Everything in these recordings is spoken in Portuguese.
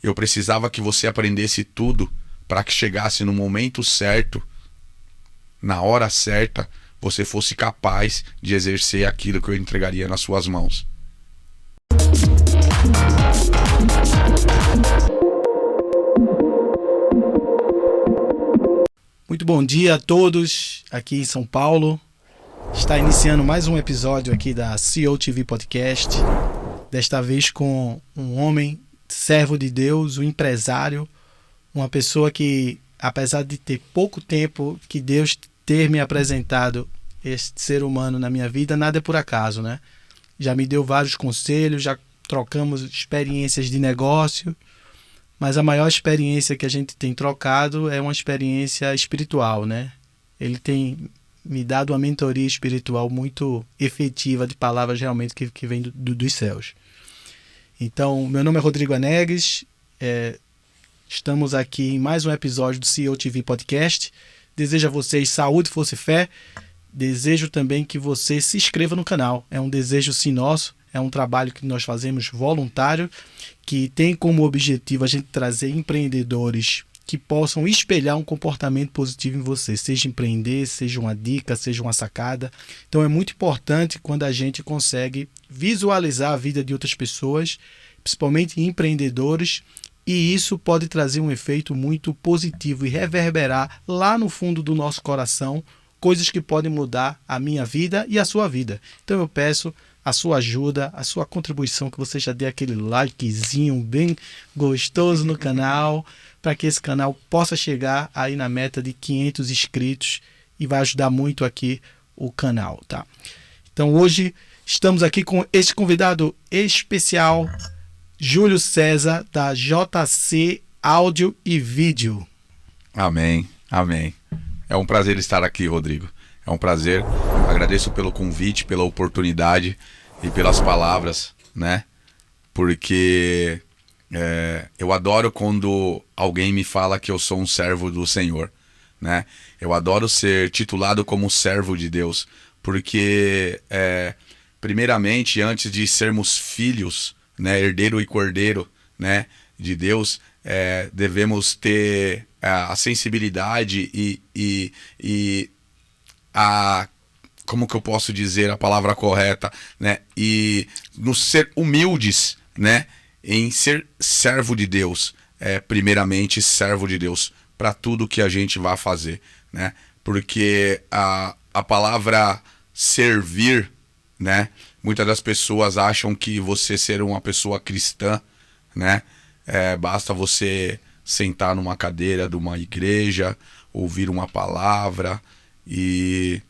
eu precisava que você aprendesse tudo para que chegasse no momento certo, na hora certa, você fosse capaz de exercer aquilo que eu entregaria nas suas mãos. Muito bom dia a todos aqui em São Paulo. Está iniciando mais um episódio aqui da COTV Podcast. Desta vez com um homem, servo de Deus, um empresário, uma pessoa que, apesar de ter pouco tempo que Deus ter me apresentado este ser humano na minha vida, nada é por acaso, né? Já me deu vários conselhos, já trocamos experiências de negócio, mas a maior experiência que a gente tem trocado é uma experiência espiritual, né? Ele tem me dado uma mentoria espiritual muito efetiva, de palavras realmente que vem dos céus. Então, meu nome é Rodrigo Anegues, estamos aqui em mais um episódio do COTV Podcast. Desejo a vocês saúde, força e fé. Desejo também que você se inscreva no canal. É um desejo sim nosso, é um trabalho que nós fazemos voluntário, que tem como objetivo a gente trazer empreendedores que possam espelhar um comportamento positivo em você, seja empreender, seja uma dica, seja uma sacada. Então é muito importante quando a gente consegue visualizar a vida de outras pessoas, principalmente empreendedores, e isso pode trazer um efeito muito positivo e reverberar lá no fundo do nosso coração coisas que podem mudar a minha vida e a sua vida. Então eu peço a sua ajuda, a sua contribuição, que você já dê aquele likezinho bem gostoso no canal, para que esse canal possa chegar aí na meta de 500 inscritos e vai ajudar muito aqui o canal, tá? Então hoje estamos aqui com esse convidado especial, Júlio César, da JC Áudio e Vídeo. Amém, amém. É um prazer estar aqui, Rodrigo. É um prazer. Agradeço pelo convite, pela oportunidade e pelas palavras, né? Porque eu adoro quando alguém me fala que eu sou um servo do Senhor, né? Eu adoro ser titulado como servo de Deus, porque primeiramente, antes de sermos filhos, né, herdeiro e cordeiro, né, de Deus, devemos ter a sensibilidade e a, como que eu posso dizer a palavra correta, né, e nos ser humildes, né, em ser servo de Deus, primeiramente servo de Deus para tudo que a gente vai fazer, né, porque a palavra servir, né, muitas das pessoas acham que você ser uma pessoa cristã, né, basta você sentar numa cadeira de uma igreja, ouvir uma palavra e,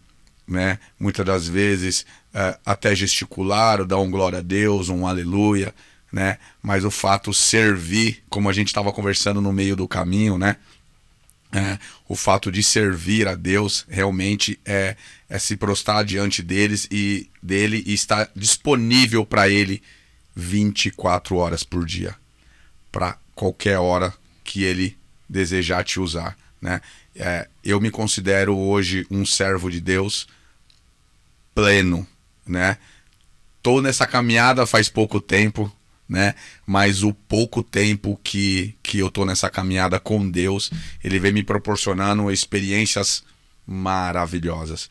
né, muitas das vezes até gesticular, ou dar um glória a Deus, um aleluia, né, mas o fato servir, como a gente estava conversando no meio do caminho, né, o fato de servir a Deus realmente é se prostrar diante dele e estar disponível para Ele 24 horas por dia, para qualquer hora que Ele desejar te usar, né? Eu me considero hoje um servo de Deus pleno, né? Tô nessa caminhada faz pouco tempo, né? Mas o pouco tempo que eu tô nessa caminhada com Deus, Ele vem me proporcionando experiências maravilhosas,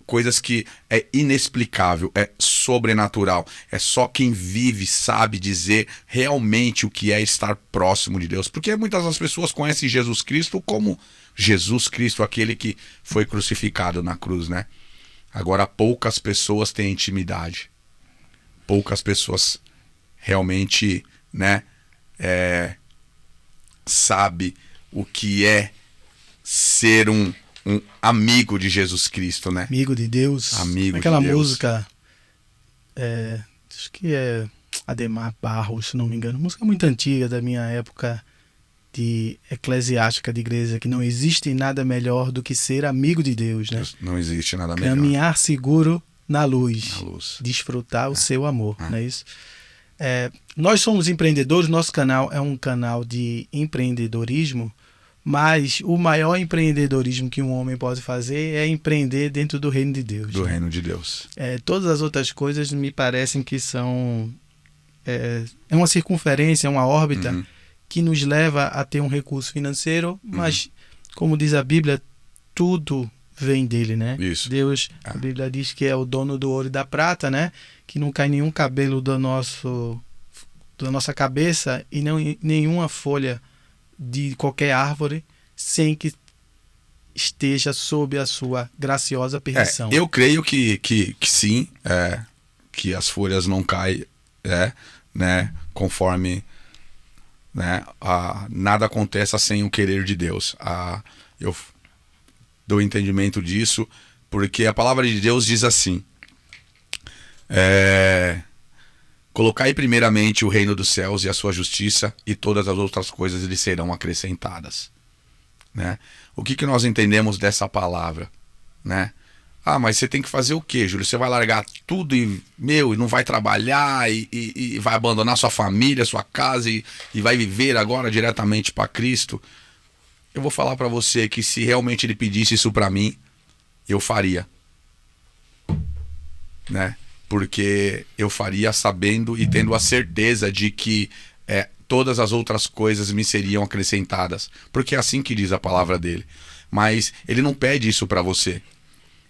coisas que é inexplicável, é sobrenatural. É só quem vive sabe dizer realmente o que é estar próximo de Deus, porque muitas das pessoas conhecem Jesus Cristo como Jesus Cristo, aquele que foi crucificado na cruz, né? Agora poucas pessoas têm intimidade, poucas pessoas realmente, né, sabe o que é ser um amigo de Jesus Cristo, né? Amigo de Deus. Amigo aquela de Deus. Música, acho que é Ademar Barros, se não me engano, música muito antiga da minha época de eclesiástica de igreja, que não existe nada melhor do que ser amigo de Deus, né? Não existe nada melhor. Caminhar seguro na luz. Desfrutar o seu amor, não é isso? Nós somos empreendedores, nosso canal é um canal de empreendedorismo, mas o maior empreendedorismo que um homem pode fazer é empreender dentro do reino de Deus. Do reino de Deus. Todas as outras coisas me parecem que são é uma circunferência, é uma órbita que nos leva a ter um recurso financeiro, mas, como diz a Bíblia, tudo vem dele, né? Isso. Deus, a Bíblia diz que é o dono do ouro e da prata, né? Que não cai nenhum cabelo da nossa cabeça e não nenhuma folha de qualquer árvore sem que esteja sob a sua graciosa permissão. Eu creio que sim, que as folhas não caem, né, conforme, né, nada aconteça sem o querer de Deus. Eu dou entendimento disso porque a palavra de Deus diz assim: colocai primeiramente o reino dos céus e a sua justiça, e todas as outras coisas lhe serão acrescentadas, né? O que nós entendemos dessa palavra, né? Mas você tem que fazer o quê, Júlio? Você vai largar tudo e não vai trabalhar e vai abandonar sua família, sua casa e vai viver agora diretamente para Cristo? Eu vou falar para você que se realmente ele pedisse isso para mim, eu faria, né? Porque eu faria sabendo e tendo a certeza de que todas as outras coisas me seriam acrescentadas, porque é assim que diz a palavra dele. Mas ele não pede isso para você.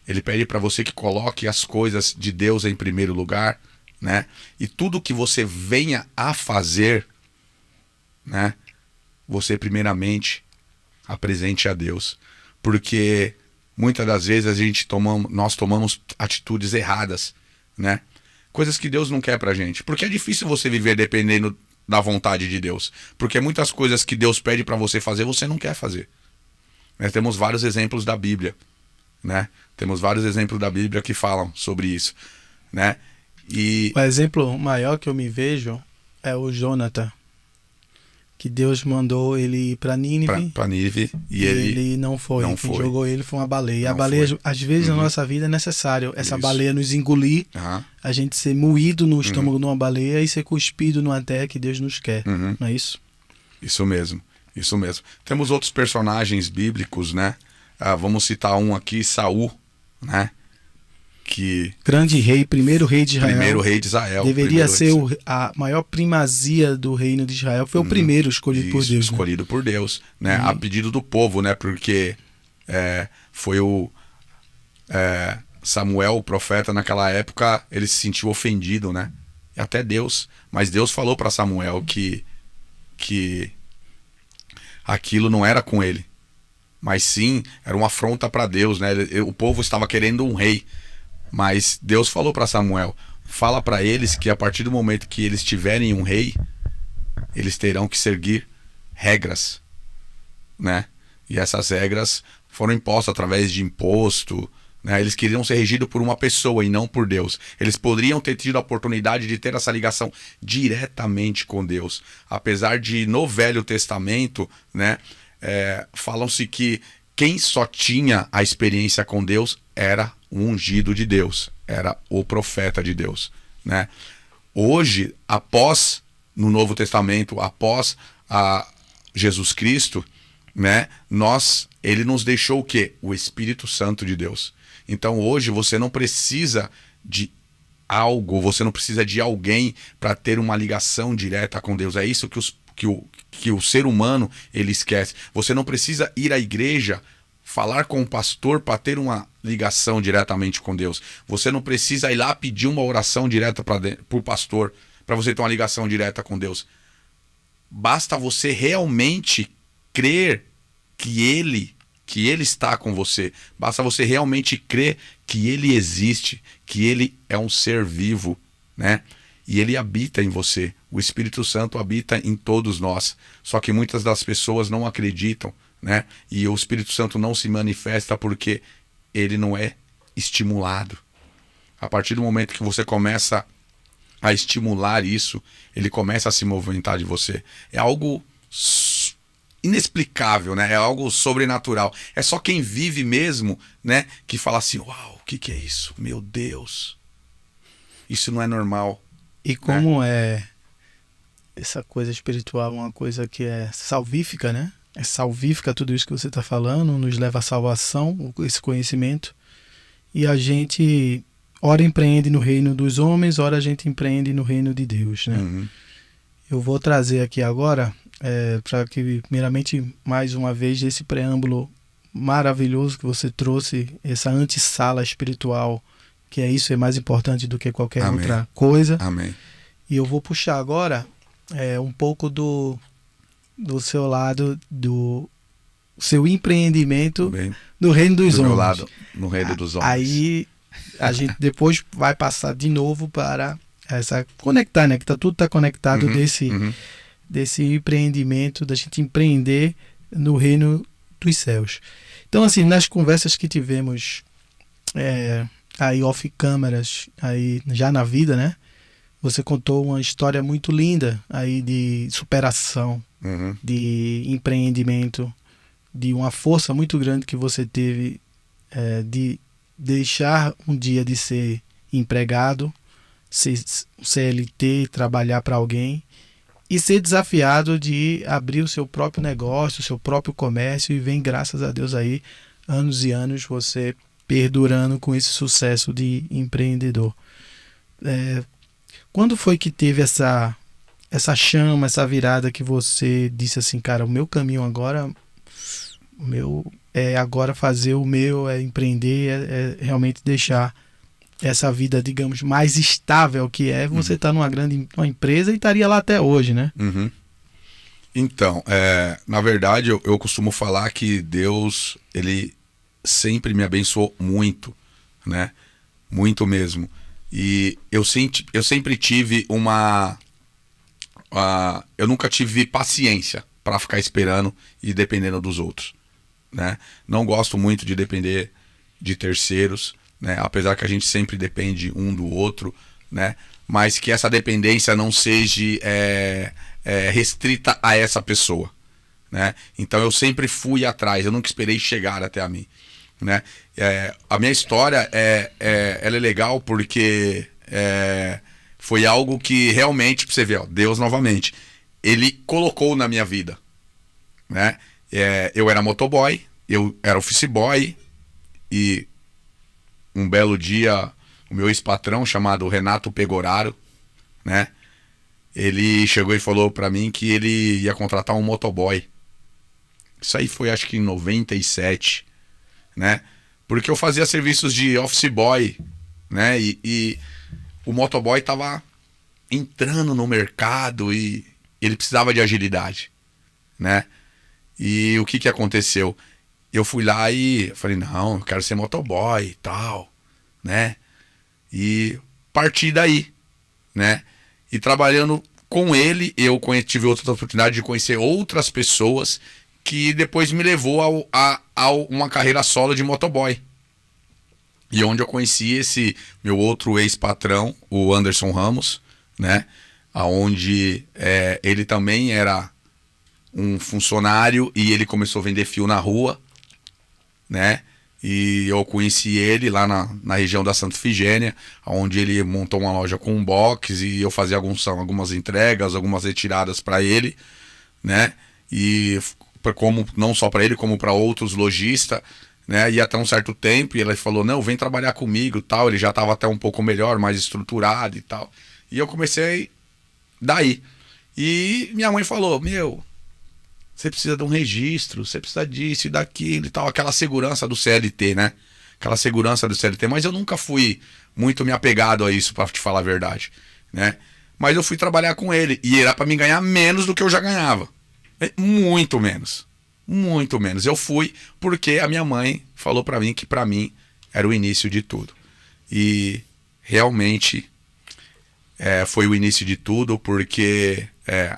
Ele pede para você que coloque as coisas de Deus em primeiro lugar, né? E tudo que você venha a fazer, né, você primeiramente apresente a Deus, porque muitas das vezes nós tomamos atitudes erradas, né? Coisas que Deus não quer pra gente, porque é difícil você viver dependendo da vontade de Deus, porque muitas coisas que Deus pede para você fazer, você não quer fazer. Nós temos vários exemplos da Bíblia, né? Temos vários exemplos da Bíblia que falam sobre isso, né? E o exemplo maior que eu me vejo é o Jonathan, que Deus mandou ele ir para Nínive, para Nínive, e ele não foi. Quem jogou ele foi uma baleia. A baleia, às vezes, na nossa vida é necessário essa baleia nos engolir, a gente ser moído no estômago de uma baleia e ser cuspido numa terra que Deus nos quer. Não é isso? Isso mesmo, isso mesmo. Temos outros personagens bíblicos, né? Vamos citar um aqui, Saul, né? Que grande rei, primeiro rei de Israel. Primeiro rei de Israel. Deveria ser a maior primazia do reino de Israel. Foi o primeiro escolhido por Deus. Escolhido por Deus, né? A pedido do povo, né? Porque foi o Samuel, o profeta, naquela época, ele se sentiu ofendido, né? E até Deus. Mas Deus falou para Samuel que aquilo não era com ele, mas sim era uma afronta para Deus, né? O povo estava querendo um rei. Mas Deus falou para Samuel, fala para eles que a partir do momento que eles tiverem um rei, eles terão que seguir regras, né? E essas regras foram impostas através de imposto, né? Eles queriam ser regidos por uma pessoa e não por Deus. Eles poderiam ter tido a oportunidade de ter essa ligação diretamente com Deus. Apesar de no Velho Testamento, né, falam-se que quem só tinha a experiência com Deus era o ungido de Deus, era o profeta de Deus, né? Hoje, no Novo Testamento, após Jesus Cristo, né, ele nos deixou o quê? O Espírito Santo de Deus. Então hoje você não precisa de algo, você não precisa de alguém para ter uma ligação direta com Deus. É isso que o ser humano ele esquece. Você não precisa ir à igreja falar com o pastor para ter uma ligação diretamente com Deus. Você não precisa ir lá pedir uma oração direta para o pastor para você ter uma ligação direta com Deus. Basta você realmente crer que ele está com você. Basta você realmente crer que ele existe, que ele é um ser vivo, né? E ele habita em você. O Espírito Santo habita em todos nós. Só que muitas das pessoas não acreditam, né? E o Espírito Santo não se manifesta porque ele não é estimulado. A partir do momento que você começa a estimular isso, ele começa a se movimentar de você. É algo inexplicável, né? É algo sobrenatural. É só quem vive mesmo, né, que fala assim: uau, o que é isso? Meu Deus, isso não é normal. E como essa coisa espiritual, uma coisa que é salvífica, né? É salvífica tudo isso que você está falando, nos leva à salvação, esse conhecimento. E a gente ora empreende no reino dos homens, ora a gente empreende no reino de Deus, né? Uhum. Eu vou trazer aqui agora, para que, primeiramente, mais uma vez, esse preâmbulo maravilhoso que você trouxe, essa antessala espiritual, que é mais importante do que qualquer Amém. outra coisa. Amém. E eu vou puxar agora um pouco do seu lado, do seu empreendimento Bem, no reino dos do homens. meu lado, no reino dos homens. Aí a gente depois vai passar de novo para essa conectar, né? Que tudo está conectado desse empreendimento, da gente empreender no reino dos céus. Então, assim, nas conversas que tivemos aí off câmeras, aí já na vida, né? Você contou uma história muito linda aí de superação, de empreendimento, de uma força muito grande que você teve de deixar um dia de ser empregado, ser CLT, trabalhar para alguém e ser desafiado de abrir o seu próprio negócio, o seu próprio comércio, e vem, graças a Deus, aí anos e anos você perdurando com esse sucesso de empreendedor. Quando foi que teve essa chama, essa virada que você disse assim, cara, o meu caminho agora, é agora fazer o meu, é empreender, é realmente deixar essa vida, digamos, mais estável, que você tá numa empresa e estaria lá até hoje, né? Uhum. Então, na verdade, eu costumo falar que Deus, ele sempre me abençoou muito, né? Muito mesmo. E eu sempre tive eu nunca tive paciência para ficar esperando e dependendo dos outros, né? Não gosto muito de depender de terceiros, né? Apesar que a gente sempre depende um do outro, né? Mas que essa dependência não seja restrita a essa pessoa, né? Então eu sempre fui atrás, eu nunca esperei chegar até a mim, né? A minha história ela é legal porque foi algo que realmente, pra você ver, ó, Deus novamente, ele colocou na minha vida, né? Eu era motoboy, eu era office boy, e um belo dia o meu ex-patrão, chamado Renato Pegoraro, né? Ele chegou e falou pra mim que ele ia contratar um motoboy. Isso aí foi, acho que em 97, né? Porque eu fazia serviços de office boy, né? E o motoboy tava entrando no mercado e ele precisava de agilidade, né? E o que aconteceu? Eu fui lá e falei, não, eu quero ser motoboy e tal, né? E parti daí, né? E trabalhando com ele, eu tive outra oportunidade de conhecer outras pessoas, que depois me levou a uma carreira solo de motoboy. E onde eu conheci esse meu outro ex-patrão, o Anderson Ramos, né? Onde ele também era um funcionário e ele começou a vender fio na rua, né? E eu conheci ele lá na região da Santa Efigênia, onde ele montou uma loja com um box e eu fazia algumas entregas, algumas retiradas para ele, né? E como não só para ele, como para outros lojistas, né? E até um certo tempo, e ele falou, não, vem trabalhar comigo, tal. Ele já estava até um pouco melhor, mais estruturado e tal. E eu comecei daí. E minha mãe falou, você precisa de um registro, você precisa disso e daquilo e tal, aquela segurança do CLT, né? Aquela segurança do CLT, mas eu nunca fui muito me apegado a isso, pra te falar a verdade, né? Mas eu fui trabalhar com ele e era pra me ganhar menos do que eu já ganhava. Muito menos. Muito menos. Eu fui porque a minha mãe falou pra mim que pra mim era o início de tudo. E realmente foi o início de tudo, porque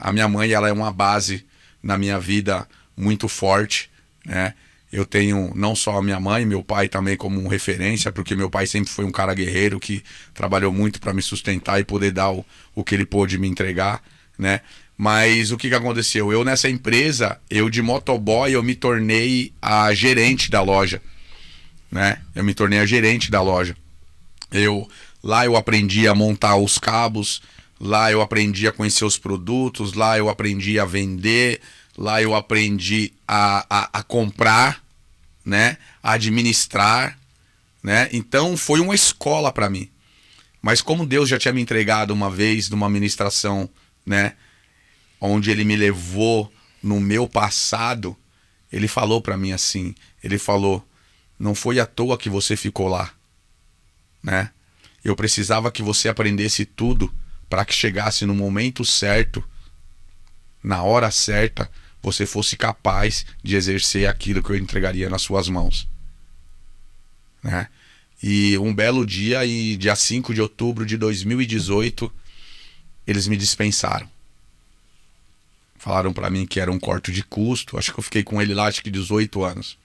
a minha mãe, ela é uma base na minha vida muito forte, né? Eu tenho não só a minha mãe, meu pai também como referência, porque meu pai sempre foi um cara guerreiro que trabalhou muito para me sustentar e poder dar o que ele pôde me entregar, né? Mas o que aconteceu? Eu nessa empresa, eu de motoboy, eu me tornei a gerente da loja, né? Eu me tornei a gerente da loja. Lá eu aprendi a montar os cabos, lá eu aprendi a conhecer os produtos, lá eu aprendi a vender, lá eu aprendi a comprar, né? A administrar, né? Então foi uma escola para mim. Mas como Deus já tinha me entregado uma vez numa ministração, né, onde ele me levou no meu passado, ele falou para mim assim, ele falou, não foi à toa que você ficou lá, né? Eu precisava que você aprendesse tudo para que chegasse no momento certo, na hora certa, você fosse capaz de exercer aquilo que eu entregaria nas suas mãos, né? E um belo dia, e dia 5 de outubro de 2018, eles me dispensaram. Falaram para mim que era um corte de custo. Acho que eu fiquei com ele lá, acho que 18 anos.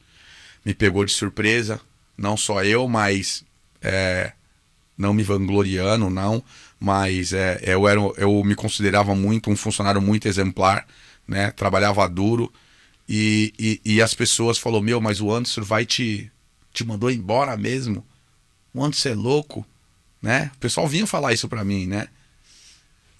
Me pegou de surpresa. Não só eu, mas... não me vangloriando, não. Mas eu me considerava muito um funcionário muito exemplar, né? Trabalhava duro. E as pessoas falaram, meu, mas o Anderson vai te mandou embora mesmo? O Anderson é louco, né? O pessoal vinha falar isso pra mim, né?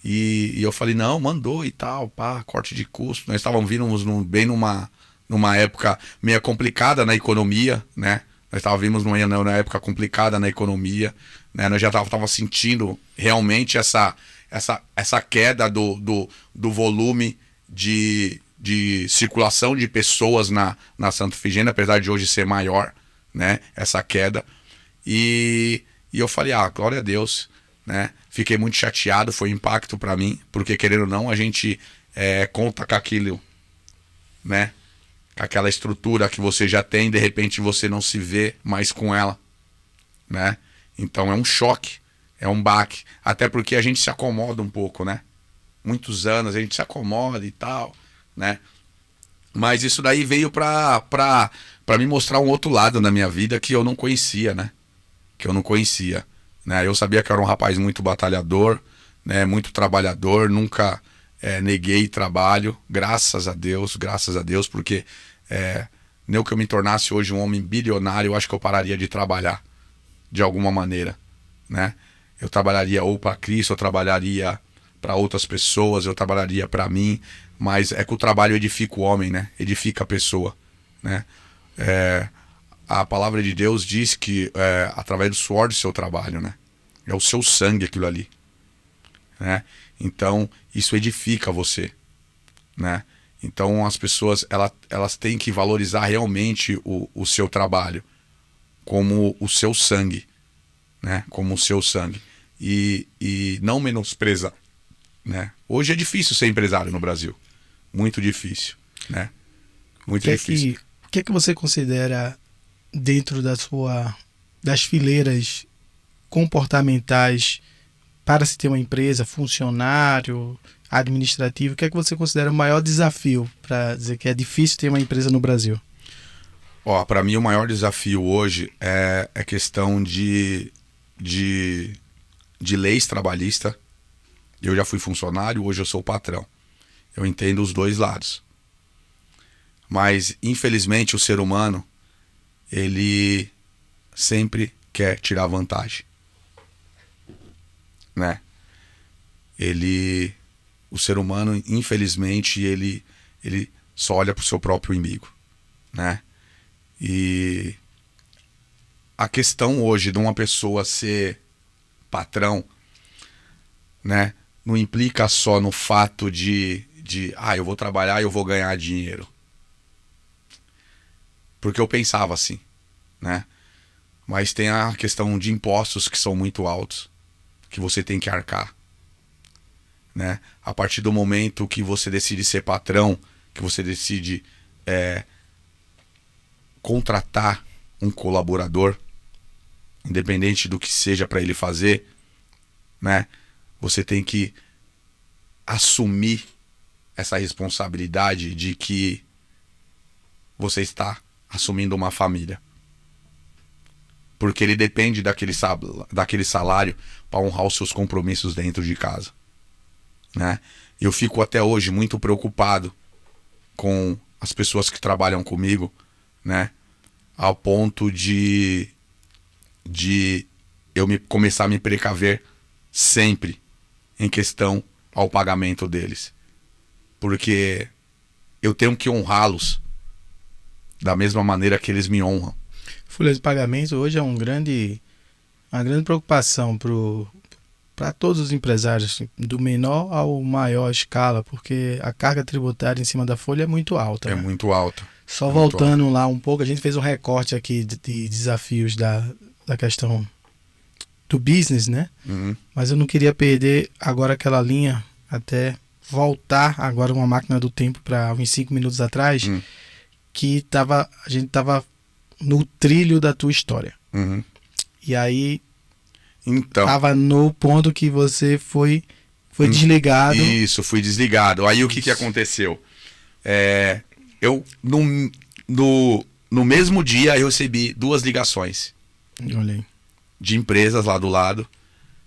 E eu falei, não, mandou e tal, pá, corte de custo. Nós estávamos vindo bem numa época meio complicada na economia, né? Nós estávamos numa época complicada na economia, né? Nós já estávamos sentindo realmente essa queda do volume de circulação de pessoas na Santa Efigênia, apesar de hoje ser maior, né? Essa queda. E eu falei, glória a Deus, né? Fiquei muito chateado, foi um impacto para mim, porque querendo ou não, a gente conta com aquilo, né? Com aquela estrutura que você já tem, de repente você não se vê mais com ela, né? Então é um choque, é um baque, até porque a gente se acomoda um pouco, né? Muitos anos a gente se acomoda e tal, né? Mas isso daí veio pra me mostrar um outro lado na minha vida que eu não conhecia, né? Que eu não conhecia, né? Eu sabia que eu era um rapaz muito batalhador, né? Muito trabalhador, nunca neguei trabalho, graças a Deus, porque nem que eu me tornasse hoje um homem bilionário, eu acho que eu pararia de trabalhar de alguma maneira, né? Eu trabalharia ou para Cristo, eu trabalharia para outras pessoas, eu trabalharia para mim, mas é que o trabalho edifica o homem, né? Edifica a pessoa, né? A palavra de Deus diz que através do suor do seu trabalho, né? É o seu sangue aquilo ali, né? Então isso edifica você, né? Então as pessoas elas têm que valorizar realmente o seu trabalho como o seu sangue, né? Como o seu sangue, e não menosprezar, né? Hoje é difícil ser empresário no Brasil, muito difícil, né? Muito difícil. O que é que você considera dentro das fileiras comportamentais para se ter uma empresa, funcionário, administrativo? O que é que você considera o maior desafio para dizer que é difícil ter uma empresa no Brasil? Para mim o maior desafio hoje é questão de leis trabalhistas. Eu já fui funcionário, hoje eu sou patrão. Eu entendo os dois lados. Mas, infelizmente, o ser humano, ele sempre quer tirar vantagem, né? O ser humano, infelizmente, ele só olha para o seu próprio umbigo, né? E a questão hoje de uma pessoa ser patrão, né, não implica só no fato de eu vou trabalhar e eu vou ganhar dinheiro. Porque eu pensava assim, né? Mas tem a questão de impostos que são muito altos, que você tem que arcar, né? A partir do momento que você decide ser patrão, que você decide contratar um colaborador, independente do que seja para ele fazer, né? Você tem que assumir essa responsabilidade de que você está assumindo uma família, porque ele depende daquele salário para honrar os seus compromissos dentro de casa, né? Eu fico até hoje muito preocupado com as pessoas que trabalham comigo, né? Ao ponto de eu começar a me precaver sempre em questão ao pagamento deles, porque eu tenho que honrá-los da mesma maneira que eles me honram. Folha de pagamento hoje é uma grande preocupação para o para todos os empresários, assim, do menor ao maior escala, porque a carga tributária em cima da folha é muito alta. É né? muito alta. Só é voltando lá um pouco, a gente fez um recorte aqui de desafios da questão do business, né? Uhum. Mas eu não queria perder agora aquela linha, até voltar agora uma máquina do tempo para uns 5 minutos atrás, que a gente tava no trilho da tua história. Uhum. E aí Então, tava no ponto que você foi desligado. Isso, fui desligado. Aí o que aconteceu? Eu, no mesmo dia, eu recebi 2 ligações Olha aí. de empresas lá do lado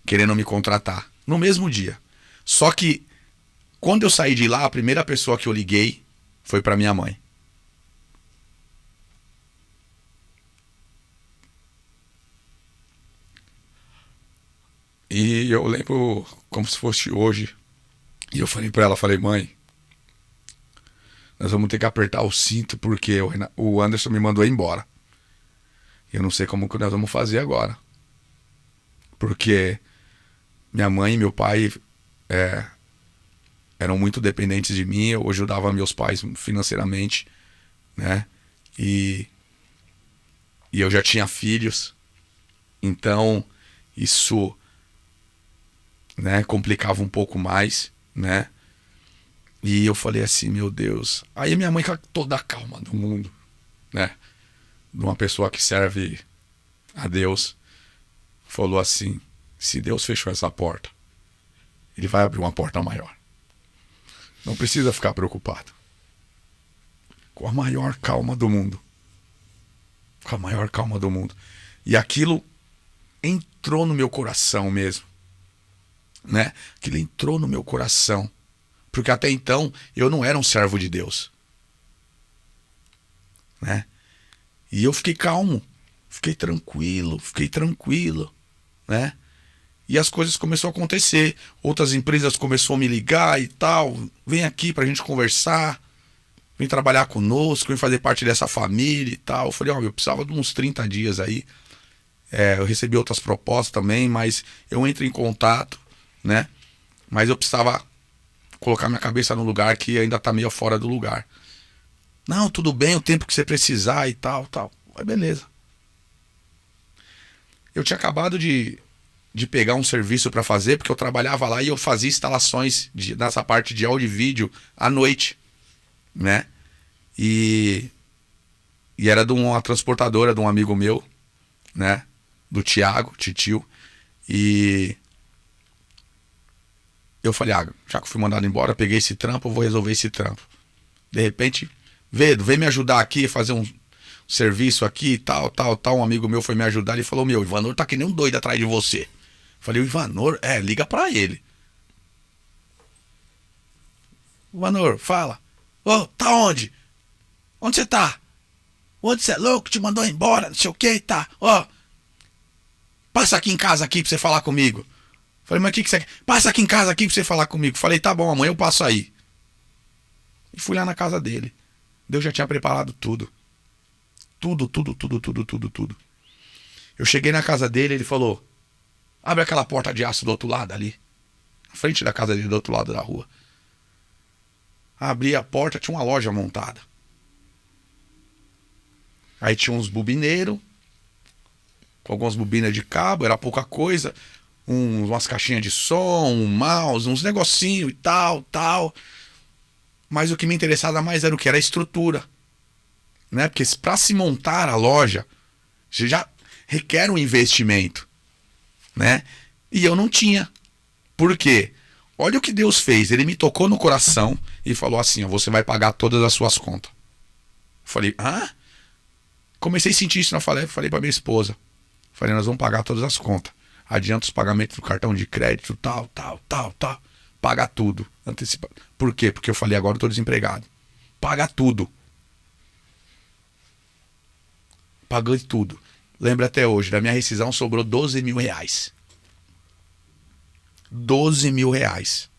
querendo me contratar. No mesmo dia. Só que, quando eu saí de lá, a primeira pessoa que eu liguei foi para minha mãe. E eu lembro como se fosse hoje. E eu falei pra ela, mãe, nós vamos ter que apertar o cinto porque o Anderson me mandou embora. Eu não sei como que nós vamos fazer agora. Porque minha mãe e meu pai eram muito dependentes de mim. Eu ajudava meus pais financeiramente, né? E eu já tinha filhos. Então, isso, né, complicava um pouco mais, né? E eu falei assim, meu Deus. Aí minha mãe, com toda a calma do mundo, né, de uma pessoa que serve a Deus, falou assim, se Deus fechou essa porta, Ele vai abrir uma porta maior. Não precisa ficar preocupado. Com a maior calma do mundo. Com a maior calma do mundo. E aquilo entrou no meu coração mesmo, né? Aquilo entrou no meu coração, porque até então eu não era um servo de Deus, né? E eu fiquei calmo, fiquei tranquilo, né? E as coisas começaram a acontecer. Outras empresas começaram a me ligar e tal, vem aqui pra gente conversar, vem trabalhar conosco, vem fazer parte dessa família e tal. Eu falei, eu precisava de uns 30 dias aí. Eu recebi outras propostas também, mas eu entro em contato, né? Mas eu precisava colocar minha cabeça no lugar que ainda tá meio fora do lugar. Não, tudo bem, o tempo que você precisar e tal. Mas beleza. Eu tinha acabado de pegar um serviço para fazer, porque eu trabalhava lá e eu fazia instalações nessa parte de áudio e vídeo à noite, né? E era de uma transportadora de um amigo meu, né? Do Thiago, Titio. E eu falei, já que eu fui mandado embora, peguei esse trampo, eu vou resolver esse trampo. De repente, Vedo, vem me ajudar aqui, fazer um serviço aqui, tal. Um amigo meu foi me ajudar, ele falou, o Ivanor tá que nem um doido atrás de você. Eu falei, o Ivanor? Liga pra ele. Ivanor, fala. Tá onde? Onde você tá? Onde você é louco? Te mandou embora, não sei o que, tá? Passa aqui em casa aqui pra você falar comigo. Falei, mas o que você quer? Passa aqui em casa aqui pra você falar comigo. Falei, tá bom, amanhã eu passo aí. E fui lá na casa dele. Deus já tinha preparado tudo. Tudo. Eu cheguei na casa dele, ele falou, abre aquela porta de aço do outro lado ali. Na frente da casa dele, do outro lado da rua. Abri a porta, tinha uma loja montada. Aí tinha uns bobineiros, com algumas bobinas de cabo, era pouca coisa, umas caixinhas de som, um mouse, uns negocinhos e tal. Mas o que me interessava mais era o que? Era a estrutura, né? Porque para se montar a loja, já requer um investimento, né? E eu não tinha. Por quê? Olha o que Deus fez. Ele me tocou no coração e falou assim, você vai pagar todas as suas contas. Eu falei, comecei a sentir isso, falei pra minha esposa. Falei, nós vamos pagar todas as contas. Adianta os pagamentos do cartão de crédito, tal. Paga tudo. Antecipa. Por quê? Porque eu falei, agora eu tô desempregado. Paga tudo. Paguei tudo. Lembra até hoje, da minha rescisão sobrou 12 mil reais. 12 mil reais.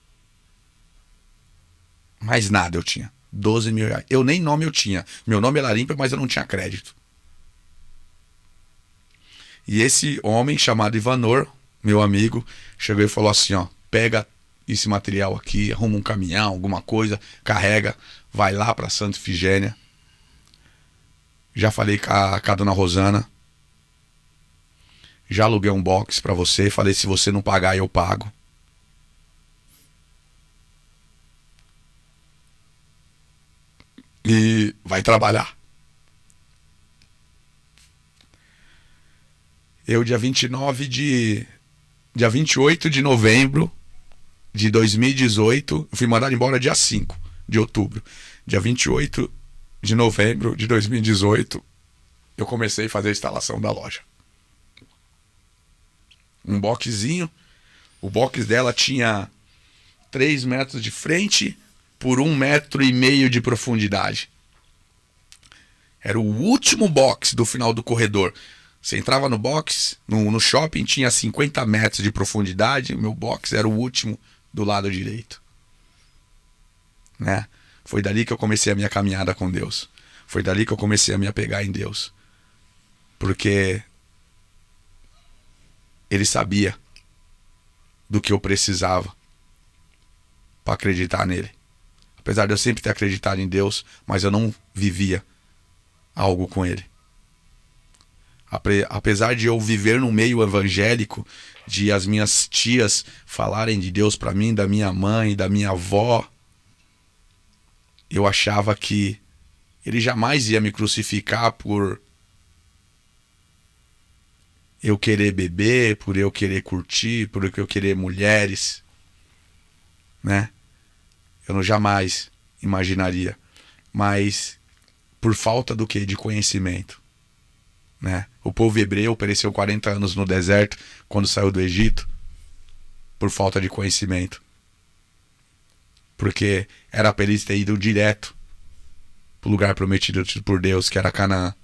Mais nada eu tinha. 12 mil reais. Eu nem nome eu tinha. Meu nome era limpo, mas eu não tinha crédito. E esse homem chamado Ivanor, meu amigo, chegou e falou assim, ó, pega esse material aqui, arruma um caminhão, alguma coisa, carrega, vai lá pra Santa Ifigênia. Já falei com a dona Rosana. Já aluguei um box pra você. Falei, se você não pagar, eu pago. E vai trabalhar. Eu, dia 28 de novembro de 2018, eu fui mandado embora dia 5 de outubro. Dia 28 de novembro de 2018, eu comecei a fazer a instalação da loja. Um boxzinho. O box dela tinha 3 metros de frente por 1,5 metro de profundidade. Era o último box do final do corredor. Você entrava no box, no shopping, tinha 50 metros de profundidade. O meu box era o último do lado direito. Né? Foi dali que eu comecei a minha caminhada com Deus. Foi dali que eu comecei a me apegar em Deus. Porque Ele sabia do que eu precisava para acreditar nele. Apesar de eu sempre ter acreditado em Deus, mas eu não vivia algo com Ele. Apesar de eu viver no meio evangélico, de as minhas tias falarem de Deus para mim, da minha mãe, da minha avó, eu achava que Ele jamais ia me crucificar por eu querer beber, por eu querer curtir, por eu querer mulheres, né? Eu jamais imaginaria. Mas por falta do quê? De conhecimento. Né? O povo hebreu pereceu 40 anos no deserto quando saiu do Egito por falta de conhecimento, porque era para eles ter ido direto para o lugar prometido por Deus, que era Canaã,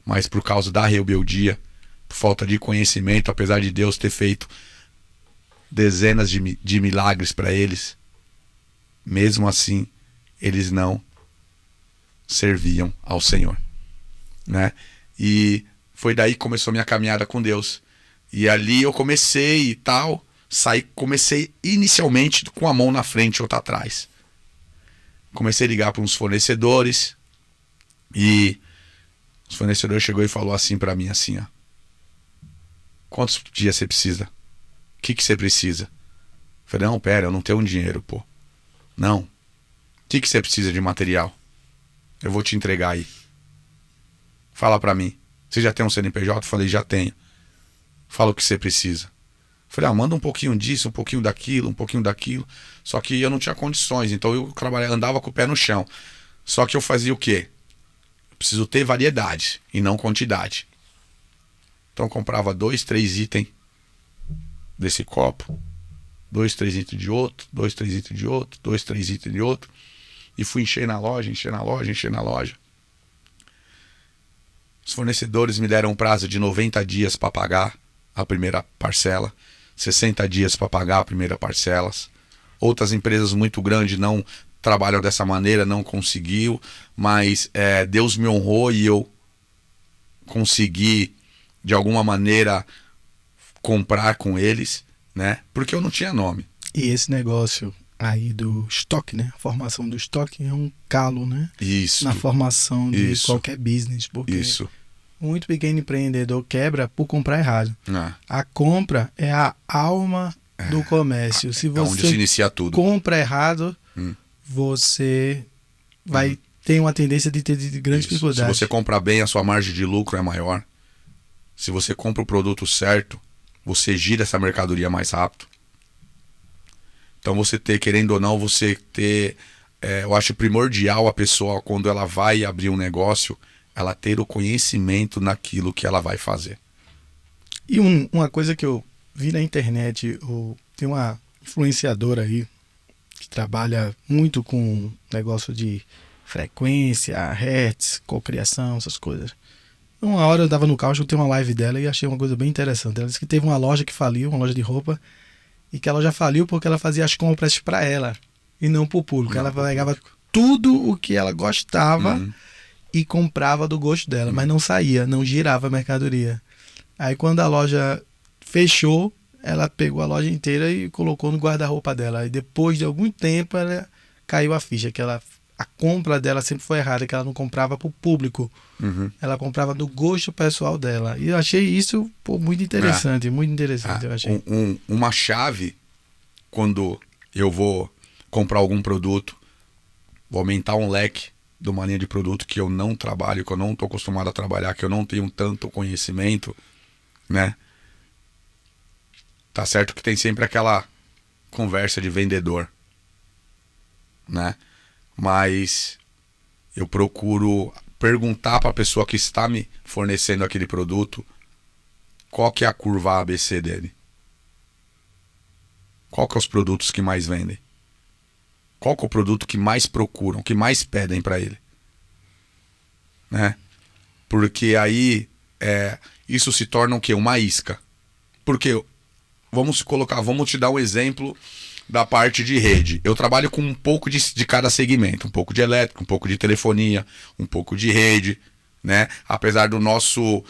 mas por causa da rebeldia, por falta de conhecimento, apesar de Deus ter feito dezenas de milagres para eles, mesmo assim eles não serviam ao Senhor, né? E foi daí que começou a minha caminhada com Deus. E ali eu comecei e tal. Comecei inicialmente com a mão na frente e outra atrás. Comecei a ligar para uns fornecedores. E os fornecedores chegou e falou assim para mim, assim, ó. Quantos dias você precisa? O que você precisa? Eu falei, não, pera, eu não tenho dinheiro, pô. Não. O que você precisa de material? Eu vou te entregar aí. Fala pra mim. Você já tem um CNPJ? Eu falei, já tenho. Fala o que você precisa. Eu falei, manda um pouquinho disso, um pouquinho daquilo, um pouquinho daquilo. Só que eu não tinha condições, então eu andava com o pé no chão. Só que eu fazia o quê? Eu preciso ter variedade e não quantidade. Então eu comprava 2, 3 itens desse copo, 2, 3 itens de outro, 2, 3 itens de outro, 2, 3 itens de outro. E fui encher na loja. Os fornecedores me deram um prazo de 90 dias para pagar a primeira parcela, 60 dias para pagar a primeira parcela. Outras empresas muito grandes não trabalham dessa maneira, não conseguiu, mas Deus me honrou e eu consegui, de alguma maneira, comprar com eles, né? Porque eu não tinha nome. E esse negócio aí do estoque, né? A formação do estoque é um calo, né? Isso. Na formação de qualquer business. Porque isso. Muito pequeno empreendedor quebra por comprar errado. A compra é a alma do comércio. Se você onde se inicia tudo. Compra errado, você vai ter uma tendência de ter grande dificuldade. Se você comprar bem, a sua margem de lucro é maior. Se você compra o produto certo, você gira essa mercadoria mais rápido. Então você ter, querendo ou não, você ter... eu acho primordial a pessoa, quando ela vai abrir um negócio, ela ter o conhecimento naquilo que ela vai fazer. E uma coisa que eu vi na internet, tem uma influenciadora aí que trabalha muito com negócio de frequência, hertz, cocriação, essas coisas. Uma hora eu estava no carro, eu tenho uma live dela e achei uma coisa bem interessante. Ela disse que teve uma loja que faliu, uma loja de roupa, e que a loja faliu porque ela fazia as compras para ela e não para o público. Ela pegava tudo o que ela gostava e comprava do gosto dela, mas não saía, não girava a mercadoria. Aí quando a loja fechou, ela pegou a loja inteira e colocou no guarda-roupa dela. E depois de algum tempo, ela caiu a ficha, que a compra dela sempre foi errada, que ela não comprava para o público. Ela comprava do gosto pessoal dela. E eu achei isso muito interessante, muito interessante. Eu achei. Uma chave, quando eu vou comprar algum produto, vou aumentar um leque de uma linha de produto que eu não trabalho, que eu não estou acostumado a trabalhar, que eu não tenho tanto conhecimento, né? Tá certo que tem sempre aquela conversa de vendedor, né? Mas eu procuro perguntar para a pessoa que está me fornecendo aquele produto qual que é a curva ABC dele. Qual que é os produtos que mais vendem? Qual que é o produto que mais procuram, que mais pedem para ele? Né? Porque aí isso se torna o quê? Uma isca. Porque vamos te dar um exemplo da parte de rede. Eu trabalho com um pouco de cada segmento, um pouco de elétrica, um pouco de telefonia, um pouco de rede, né? Apesar do nosso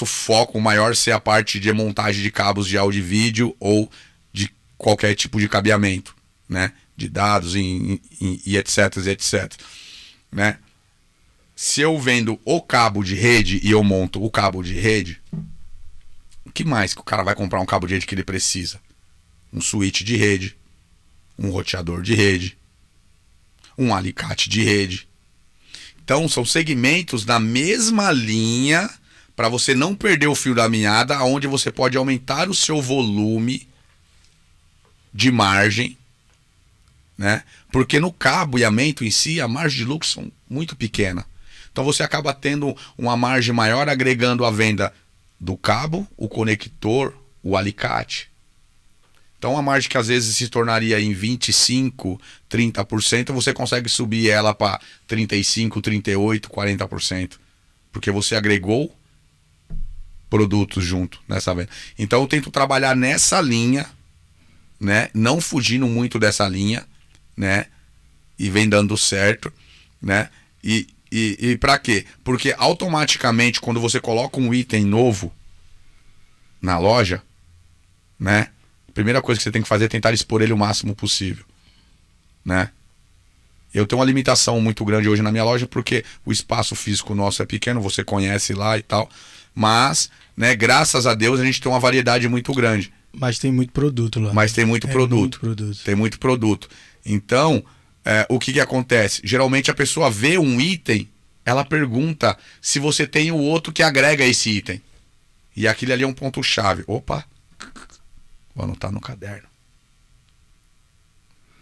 foco maior ser a parte de montagem de cabos de áudio e vídeo ou de qualquer tipo de cabeamento, né? De dados e etc, né? Se eu vendo o cabo de rede e eu monto o cabo de rede, o que mais que o cara vai comprar um cabo de rede que ele precisa? Um switch de rede, um roteador de rede, um alicate de rede. Então são segmentos da mesma linha para você não perder o fio da meada, onde você pode aumentar o seu volume de margem, né? Porque no cabeamento em si a margem de lucro são muito pequena. Então você acaba tendo uma margem maior agregando a venda do cabo, o conector, o alicate. Então a margem que às vezes se tornaria em 25%, 30%, você consegue subir ela para 35%, 38%, 40%. Porque você agregou produtos junto nessa venda. Então eu tento trabalhar nessa linha, né? Não fugindo muito dessa linha, né? E vem dando certo, né? E para quê? Porque automaticamente quando você coloca um item novo na loja, né? A primeira coisa que você tem que fazer é tentar expor ele o máximo possível, né? Eu tenho uma limitação muito grande hoje na minha loja porque o espaço físico nosso é pequeno, você conhece lá e tal, mas, né, graças a Deus a gente tem uma variedade muito grande. Mas tem muito produto lá. Mas tem muito produto. Tem muito produto. Então, o que acontece? Geralmente a pessoa vê um item, ela pergunta se você tem o outro que agrega esse item. E aquele ali é um ponto-chave. Opa, vou anotar no caderno.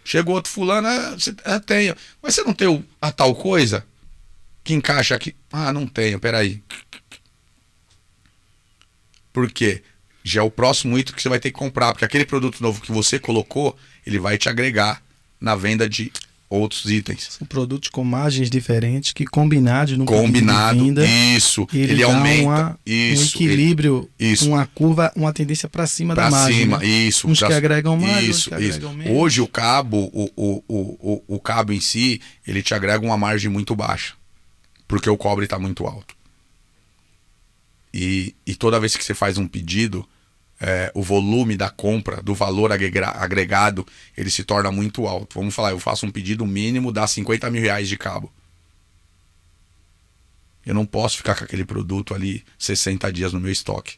Chegou outro fulano, tenho. Mas você não tem a tal coisa que encaixa aqui? Ah, não tenho, peraí. Por quê? Já é o próximo item que você vai ter que comprar, porque aquele produto novo que você colocou, ele vai te agregar na venda de outros itens. São produtos com margens diferentes que combinados no combinado de venda, isso, ele aumenta um equilíbrio, uma curva, uma tendência para cima da margem. Para cima, isso. Uns que agregam mais, isso, uns que agregam menos. Hoje o cabo, o cabo em si, ele te agrega uma margem muito baixa, porque o cobre está muito alto. E toda vez que você faz um pedido, o volume da compra, do valor agregado, ele se torna muito alto. Vamos falar, eu faço um pedido mínimo, dá 50 mil reais de cabo. Eu não posso ficar com aquele produto ali 60 dias no meu estoque.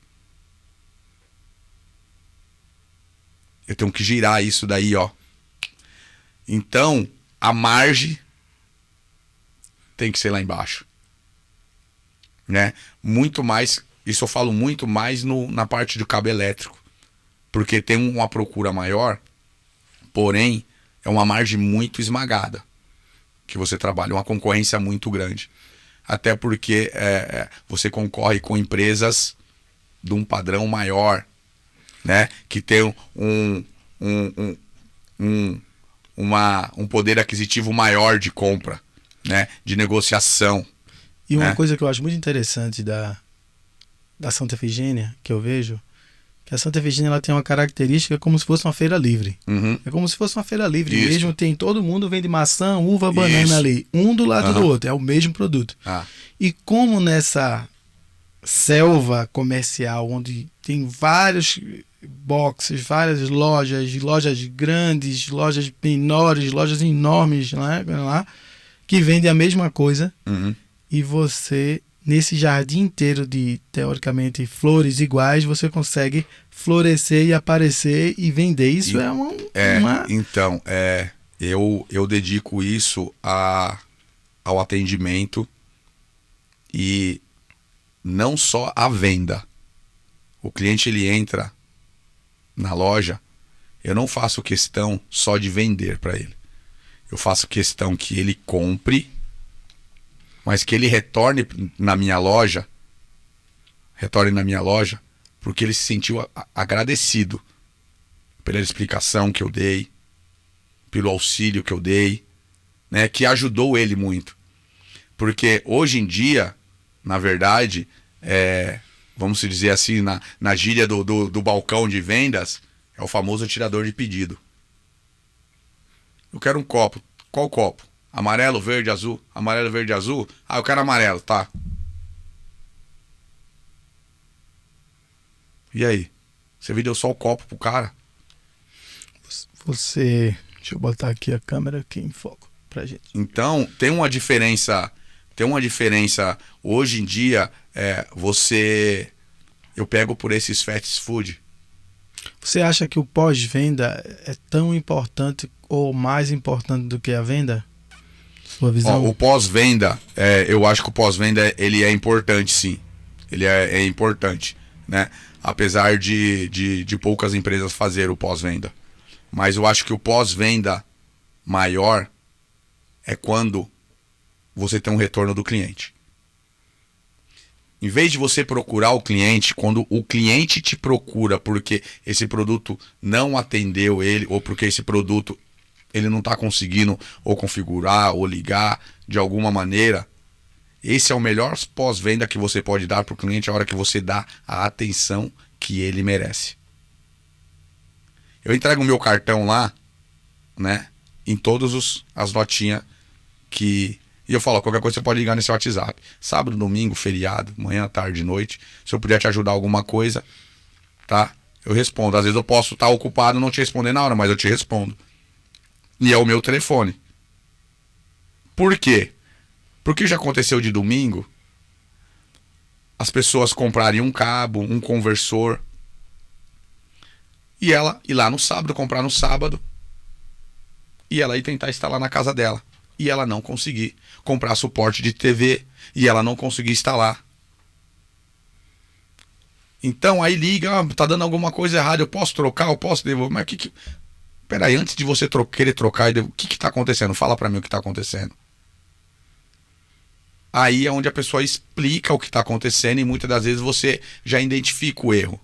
Eu tenho que girar isso daí, ó. Então, a margem tem que ser lá embaixo, né? Muito mais, isso eu falo muito mais na parte do cabo elétrico, porque tem uma procura maior, porém é uma margem muito esmagada que você trabalha, uma concorrência muito grande, até porque você concorre com empresas de um padrão maior, né? Que tem um poder aquisitivo maior de compra, né? De negociação. E uma coisa que eu acho muito interessante da Santa Efigênia, que eu vejo, que a Santa Efigênia ela tem uma característica como se fosse uma feira livre. Uhum. É como se fosse uma feira livre. Isso. Mesmo tem todo mundo vende maçã, uva, banana ali. Um do lado do outro. É o mesmo produto. E como nessa selva comercial, onde tem vários boxes, várias lojas grandes, lojas menores, lojas enormes, né, lá, que vendem a mesma coisa. E você, nesse jardim inteiro de, teoricamente, flores iguais, você consegue florescer e aparecer e vender. Isso Então, eu dedico isso ao atendimento e não só à venda. O cliente, ele entra na loja, eu não faço questão só de vender para ele. Eu faço questão que ele compre, mas que ele retorne na minha loja, porque ele se sentiu agradecido pela explicação que eu dei, pelo auxílio que eu dei, né, que ajudou ele muito. Porque hoje em dia, na verdade, vamos dizer assim, na gíria do balcão de vendas, é o famoso tirador de pedido. Eu quero um copo. Qual copo? Amarelo, verde, azul. Amarelo, verde, azul. Ah, eu quero amarelo, tá. E aí? Você vendeu só o copo pro cara? Deixa eu botar aqui a câmera aqui em foco pra gente. Então, tem uma diferença hoje em dia, eu pego por esses fast food. Você acha que o pós-venda é tão importante ou mais importante do que a venda? Sua visão? O pós-venda, eu acho que o pós-venda ele é importante, sim. Ele é importante, né? Apesar de poucas empresas fazerem o pós-venda. Mas eu acho que o pós-venda maior é quando você tem um retorno do cliente. Em vez de você procurar o cliente, quando o cliente te procura porque esse produto não atendeu ele, ou porque esse produto ele não está conseguindo ou configurar ou ligar de alguma maneira, esse é o melhor pós-venda que você pode dar para o cliente, a hora que você dá a atenção que ele merece. Eu entrego o meu cartão lá, né, em todas as notinhas que... E eu falo, qualquer coisa você pode ligar nesse WhatsApp. Sábado, domingo, feriado, manhã, tarde, noite. Se eu puder te ajudar alguma coisa, tá? Eu respondo. Às vezes eu posso estar ocupado e não te responder na hora, mas eu te respondo. E é o meu telefone. Por quê? Porque já aconteceu de domingo as pessoas comprarem um cabo, um conversor, e ela ir lá no sábado, comprar no sábado, e ela ir tentar instalar na casa dela. E ela não conseguir comprar suporte de TV, e ela não conseguir instalar. Então aí liga, tá dando alguma coisa errada, eu posso trocar, eu posso devolver, mas peraí, antes de você querer trocar, o que tá acontecendo? Fala pra mim o que tá acontecendo. Aí é onde a pessoa explica o que tá acontecendo, e muitas das vezes você já identifica o erro.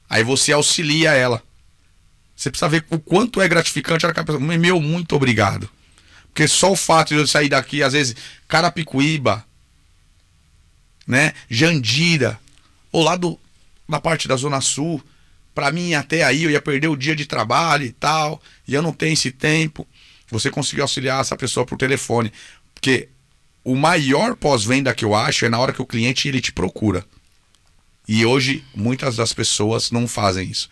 Aí você auxilia ela. Você precisa ver o quanto é gratificante a hora que a pessoa, meu, muito obrigado. Porque só o fato de eu sair daqui, às vezes, Carapicuíba, né, Jandira, ou lá da parte da Zona Sul, pra mim até aí eu ia perder o dia de trabalho e tal, e eu não tenho esse tempo. Você conseguiu auxiliar essa pessoa por telefone. Porque o maior pós-venda que eu acho é na hora que o cliente ele te procura. E hoje, muitas das pessoas não fazem isso.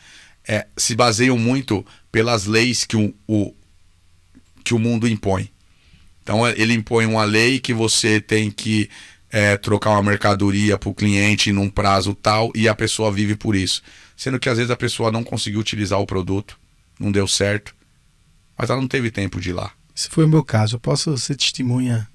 Se baseiam muito pelas leis que o mundo impõe. Então ele impõe uma lei que você tem que trocar uma mercadoria para o cliente num prazo tal, e a pessoa vive por isso. Sendo que às vezes a pessoa não conseguiu utilizar o produto, não deu certo, mas ela não teve tempo de ir lá. Esse foi o meu caso. Eu posso ser testemunha,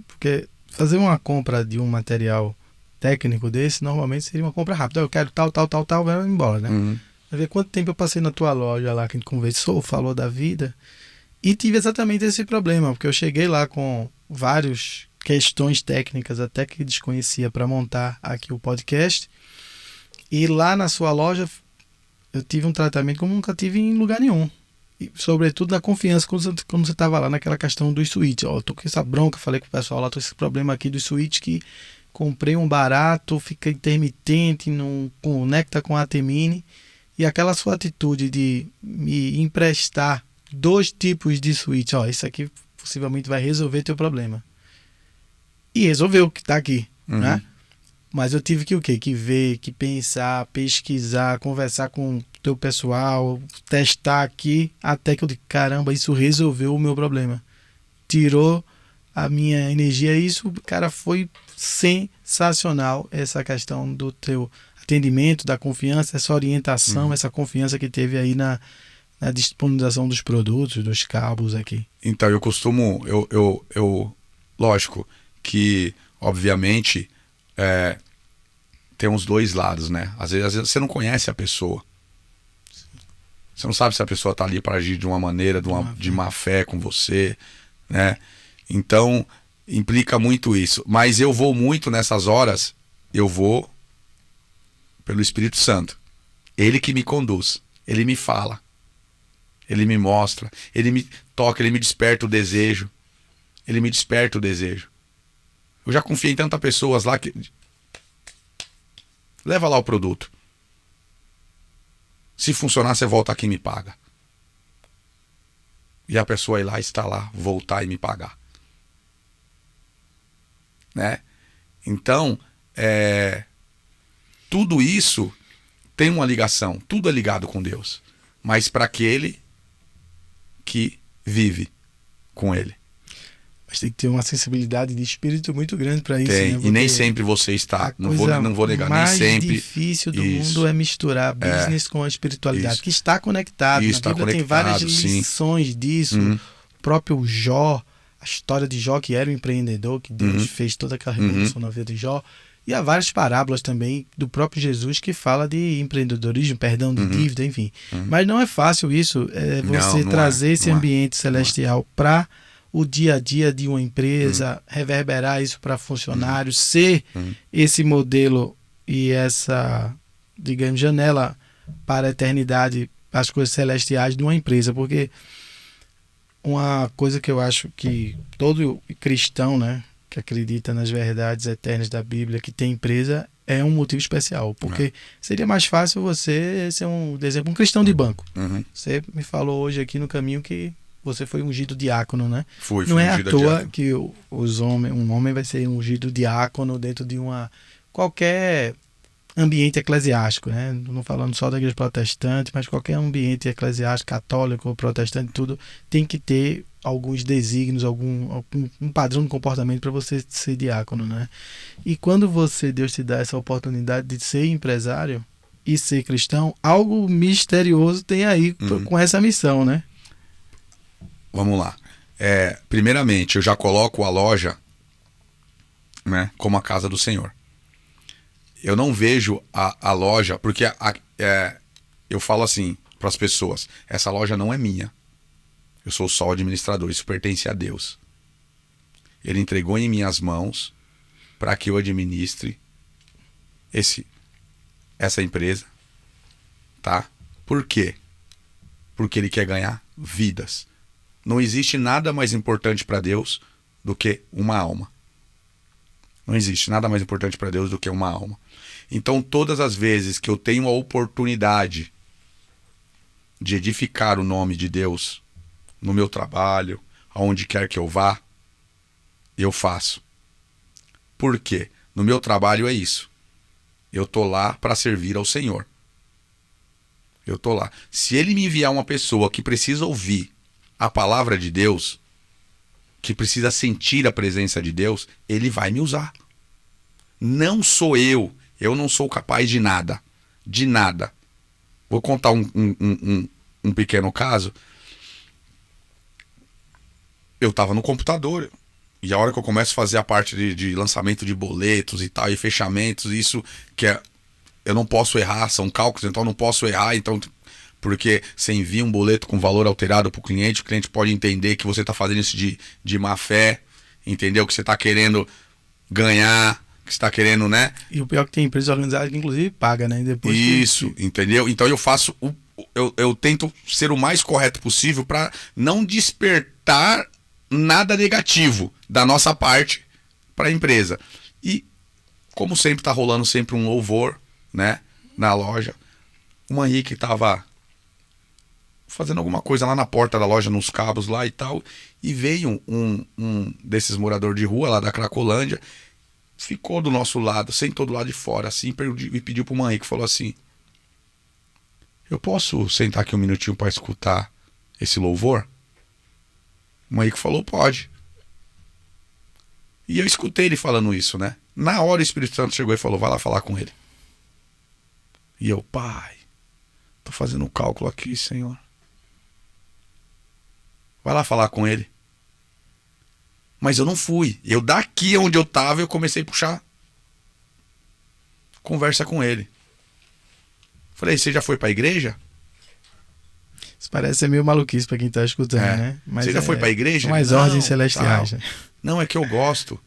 porque fazer uma compra de um material técnico desse normalmente seria uma compra rápida. Eu quero tal, vai embora, né? Uhum. Vai ver quanto tempo eu passei na tua loja lá, que a gente conversou, falou da vida, e tive exatamente esse problema, porque eu cheguei lá com várias questões técnicas até que desconhecia para montar aqui o podcast, e lá na sua loja eu tive um tratamento como nunca tive em lugar nenhum, e sobretudo na confiança quando você estava lá naquela questão dos switches. Tô com essa bronca, falei com o pessoal lá, tô com esse problema aqui dos switches que comprei um barato, fica intermitente, não conecta com a AT-Mini. E aquela sua atitude de me emprestar 2 tipos de switch, isso aqui possivelmente vai resolver teu problema. E resolveu, que tá aqui, né? Mas eu tive que o quê? Que ver, que pensar, pesquisar, conversar com teu pessoal, testar aqui, até que eu digo, caramba, isso resolveu o meu problema. Tirou a minha energia. Isso, cara, foi sensacional, essa questão do teu atendimento, da confiança, essa orientação, essa confiança que teve aí na disponibilização dos produtos, dos cabos aqui. Então, eu costumo, lógico que, obviamente, tem uns dois lados, né? Às vezes você não conhece a pessoa. Você não sabe se a pessoa está ali para agir de uma maneira, de má fé com você, né? Então, implica muito isso. Mas eu vou muito nessas horas, eu vou pelo Espírito Santo. Ele que me conduz, ele me fala, ele me mostra, ele me toca, ele me desperta o desejo. Ele me desperta o desejo. Eu já confiei em tantas pessoas lá que... Leva lá o produto. Se funcionar, você volta aqui e me paga. E a pessoa ir lá, instalar, voltar e me pagar. Né? Então, tudo isso tem uma ligação. Tudo é ligado com Deus. Mas para aquele que vive com Ele. Mas tem que ter uma sensibilidade de espírito muito grande para isso. Tem, né? e nem sempre você está. Não vou negar, nem sempre. O mais difícil do mundo é misturar business com a espiritualidade, que está conectado. Isso, Na Bíblia tem várias lições disso. O próprio Jó, a história de Jó, que era um empreendedor, que Deus fez toda aquela revolução na vida de Jó. E há várias parábolas também do próprio Jesus que fala de empreendedorismo, perdão de dívida, enfim. Mas não é fácil isso, você trazer esse ambiente celestial para o dia a dia de uma empresa, reverberar isso para funcionários, ser esse modelo e essa, digamos, janela para a eternidade, as coisas celestiais de uma empresa. Porque uma coisa que eu acho que todo cristão, né, que acredita nas verdades eternas da Bíblia, que tem empresa, é um motivo especial. Porque seria mais fácil você ser um cristão de banco. Você me falou hoje aqui no caminho que você foi ungido diácono, né? Não é à toa que um homem vai ser ungido diácono dentro de qualquer ambiente eclesiástico, né? Não falando só da igreja protestante, mas qualquer ambiente eclesiástico, católico, protestante, tudo, tem que ter alguns desígnios, um padrão de comportamento para você ser diácono, né? E quando Deus te dá essa oportunidade de ser empresário e ser cristão, algo misterioso tem aí com essa missão, né? Vamos lá. Primeiramente, eu já coloco a loja, né, como a casa do Senhor. Eu não vejo a loja, porque eu falo assim para as pessoas, essa loja não é minha. Eu sou só o administrador, isso pertence a Deus. Ele entregou em minhas mãos para que eu administre essa empresa, tá? Por quê? Porque ele quer ganhar vidas. Não existe nada mais importante para Deus do que uma alma. Não existe nada mais importante para Deus do que uma alma. Então, todas as vezes que eu tenho a oportunidade de edificar o nome de Deus no meu trabalho, aonde quer que eu vá, eu faço. Por quê? No meu trabalho é isso. Eu tô lá para servir ao Senhor. Eu tô lá. Se Ele me enviar uma pessoa que precisa ouvir a palavra de Deus, que precisa sentir a presença de Deus, Ele vai me usar. Não sou eu não sou capaz de nada. De nada. Vou contar um pequeno caso. Eu estava no computador, e a hora que eu começo a fazer a parte de lançamento de boletos e tal, e fechamentos, isso eu não posso errar, são cálculos, então eu não posso errar, então... Porque você envia um boleto com valor alterado para o cliente pode entender que você está fazendo isso de má fé, entendeu? Que você está querendo ganhar, que você está querendo, né? E o pior é que tem empresa organizada que inclusive paga, né? Depois isso, entendeu? Então eu faço, eu tento ser o mais correto possível para não despertar nada negativo da nossa parte para a empresa. E como sempre está rolando sempre um louvor, né? Na loja. Uma Henrique estava fazendo alguma coisa lá na porta da loja, nos cabos lá e tal, e veio um desses moradores de rua lá da Cracolândia, ficou do nosso lado, sentou do lado de fora assim, e pediu pro Henrique, falou assim: eu posso sentar aqui um minutinho para escutar esse louvor? O Maíco falou, pode. E eu escutei ele falando isso, né? Na hora o Espírito Santo chegou e falou, vai lá falar com ele. E eu, pai, tô fazendo um cálculo aqui, Senhor. Vai lá falar com ele. Mas eu não fui. Eu daqui onde eu tava, eu comecei a puxar conversa com ele. Falei, você já foi pra igreja? Isso parece ser meio maluquice pra quem tá escutando, né? Mas você já foi pra igreja? São as ordens celestiais. Tal. Não, é que eu gosto.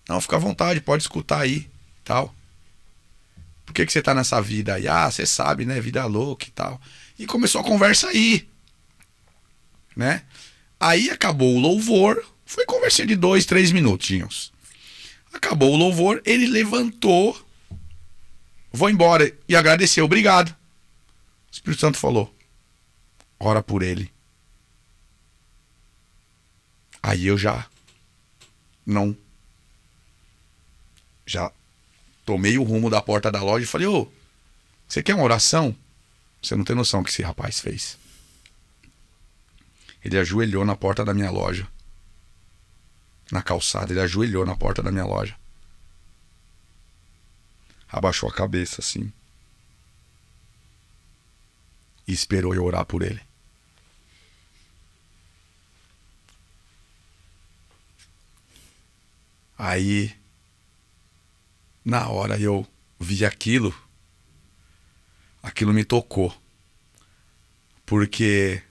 Não, fica à vontade, pode escutar aí, tal. Por que você tá nessa vida aí? Ah, você sabe, né? Vida louca e tal. E começou a conversa aí, né? Aí acabou o louvor, foi conversinha de 2, 3 minutinhos. Acabou o louvor, ele levantou, vou embora, e agradeceu, obrigado. O Espírito Santo falou, ora por ele. Aí eu já tomei o rumo da porta da loja e falei, ô, você quer uma oração? Você não tem noção o que esse rapaz fez. Ele ajoelhou na porta da minha loja. Na calçada, ele ajoelhou na porta da minha loja. Abaixou a cabeça assim. E esperou eu orar por ele. Aí, na hora eu vi aquilo me tocou. Porque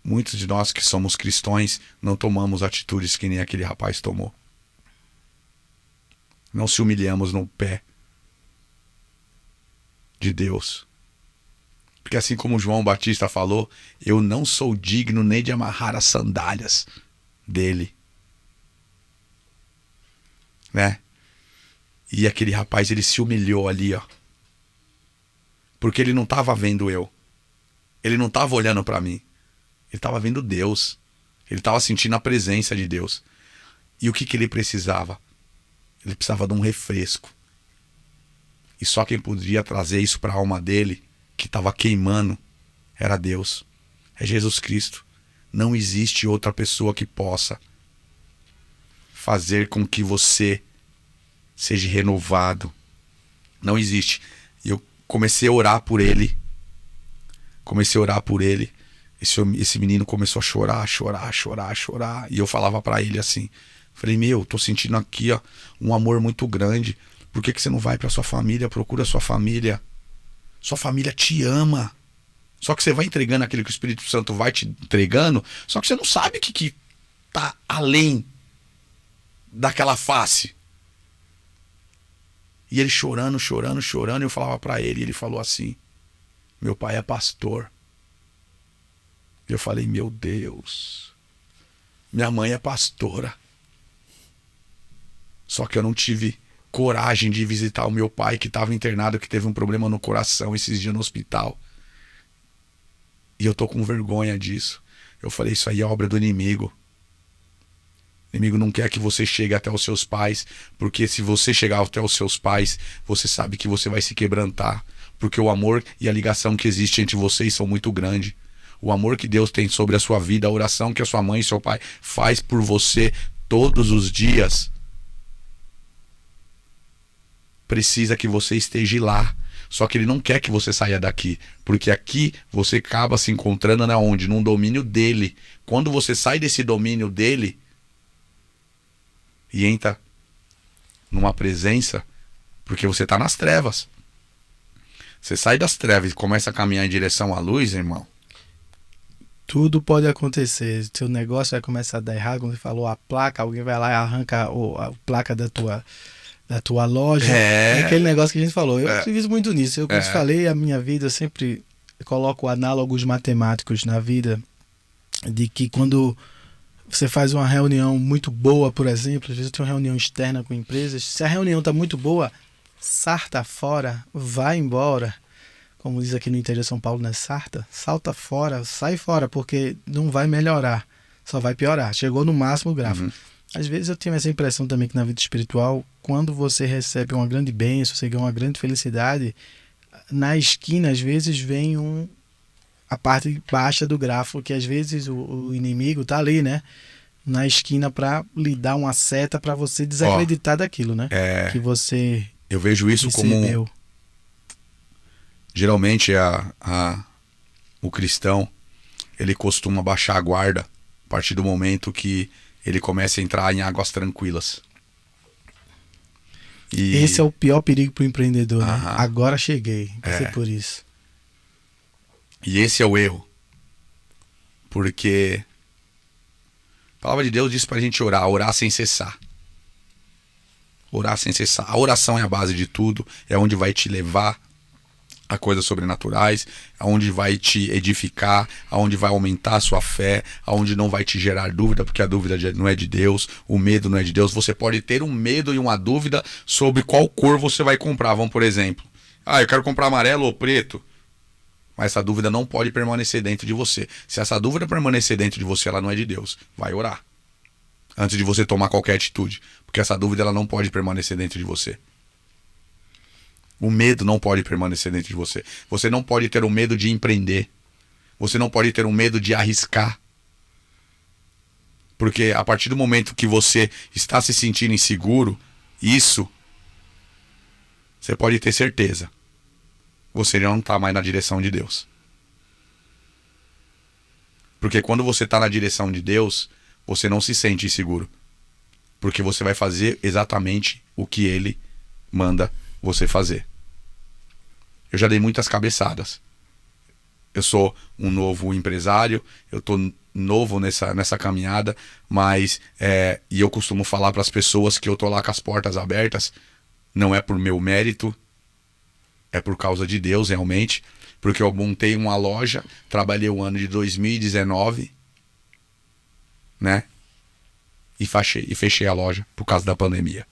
muitos de nós que somos cristãos não tomamos atitudes que nem aquele rapaz tomou. Não se humilhamos no pé de Deus. Porque assim como João Batista falou, eu não sou digno nem de amarrar as sandálias dele. Né? E aquele rapaz, ele se humilhou ali, ó. Porque ele não estava vendo eu. Ele não estava olhando para mim. Ele estava vendo Deus. Ele estava sentindo a presença de Deus. E o que ele precisava? Ele precisava de um refresco. E só quem podia trazer isso para a alma dele, que estava queimando, era Deus. É Jesus Cristo. Não existe outra pessoa que possa fazer com que você seja renovado. Não existe. E eu comecei a orar por ele. Esse menino começou a chorar. E eu falava pra ele assim, falei, tô sentindo aqui, ó, um amor muito grande. Por que você não vai pra sua família? Procura sua família. Sua família te ama. Só que você vai entregando aquilo que o Espírito Santo vai te entregando, só que você não sabe o que tá além daquela face. E ele chorando, eu falava pra ele, e ele falou assim, meu pai é pastor. Eu falei, meu Deus, minha mãe é pastora. Só que eu não tive coragem de visitar o meu pai, que estava internado, que teve um problema no coração esses dias no hospital. E eu tô com vergonha disso. Eu falei, isso aí é obra do inimigo. O inimigo não quer que você chegue até os seus pais, porque se você chegar até os seus pais, você sabe que você vai se quebrantar, porque o amor e a ligação que existe entre vocês são muito grande. O amor que Deus tem sobre a sua vida, a oração que a sua mãe e seu pai faz por você todos os dias, precisa que você esteja lá. Só que ele não quer que você saia daqui, porque aqui você acaba se encontrando onde? Num domínio dele. Quando você sai desse domínio dele e entra numa presença, porque você está nas trevas. Você sai das trevas e começa a caminhar em direção à luz, irmão. Tudo pode acontecer. Seu negócio vai começar a dar errado. Como você falou, a placa, alguém vai lá e arranca a placa da tua loja. É aquele negócio que a gente falou. Eu acredito muito nisso. Como eu falei, a minha vida, eu sempre coloco análogos matemáticos na vida, de que quando você faz uma reunião muito boa, por exemplo, às vezes eu tenho uma reunião externa com empresas, se a reunião está muito boa, sarta fora, vai embora. Como diz aqui no interior de São Paulo, né? Salta fora, sai fora, porque não vai melhorar, só vai piorar. Chegou no máximo grau. Às vezes eu tenho essa impressão também que na vida espiritual, quando você recebe uma grande bênção, você ganha uma grande felicidade, na esquina às vezes vem um a parte baixa do gráfico, que às vezes o inimigo tá ali, né? Na esquina para lhe dar uma seta para você desacreditar daquilo, né? Que você eu vejo isso recebeu. como geralmente o cristão, ele costuma baixar a guarda a partir do momento que ele começa a entrar em águas tranquilas. E esse é o pior perigo para o empreendedor, né? Agora cheguei, passei por isso. E esse é o erro. Porque a palavra de Deus diz pra gente orar sem cessar. Orar sem cessar. A oração é a base de tudo, é onde vai te levar a coisas sobrenaturais, aonde vai te edificar, aonde vai aumentar a sua fé, aonde não vai te gerar dúvida, porque a dúvida não é de Deus, o medo não é de Deus. Você pode ter um medo e uma dúvida sobre qual cor você vai comprar. Vamos, por exemplo, eu quero comprar amarelo ou preto. Mas essa dúvida não pode permanecer dentro de você. Se essa dúvida permanecer dentro de você, ela não é de Deus. Vai orar antes de você tomar qualquer atitude, porque essa dúvida ela não pode permanecer dentro de você. O medo não pode permanecer dentro de você. Você não pode ter o medo de empreender. Você não pode ter o medo de arriscar. Porque a partir do momento que você está se sentindo inseguro, isso, você pode ter certeza, você já não está mais na direção de Deus. Porque quando você está na direção de Deus, você não se sente inseguro. Porque você vai fazer exatamente o que Ele manda você fazer. Eu já dei muitas cabeçadas. Eu sou um novo empresário, eu estou novo nessa caminhada, mas e eu costumo falar para as pessoas que eu estou lá com as portas abertas, não é por meu mérito, é por causa de Deus realmente, porque eu montei uma loja, trabalhei o ano de 2019, né? E fechei a loja por causa da pandemia.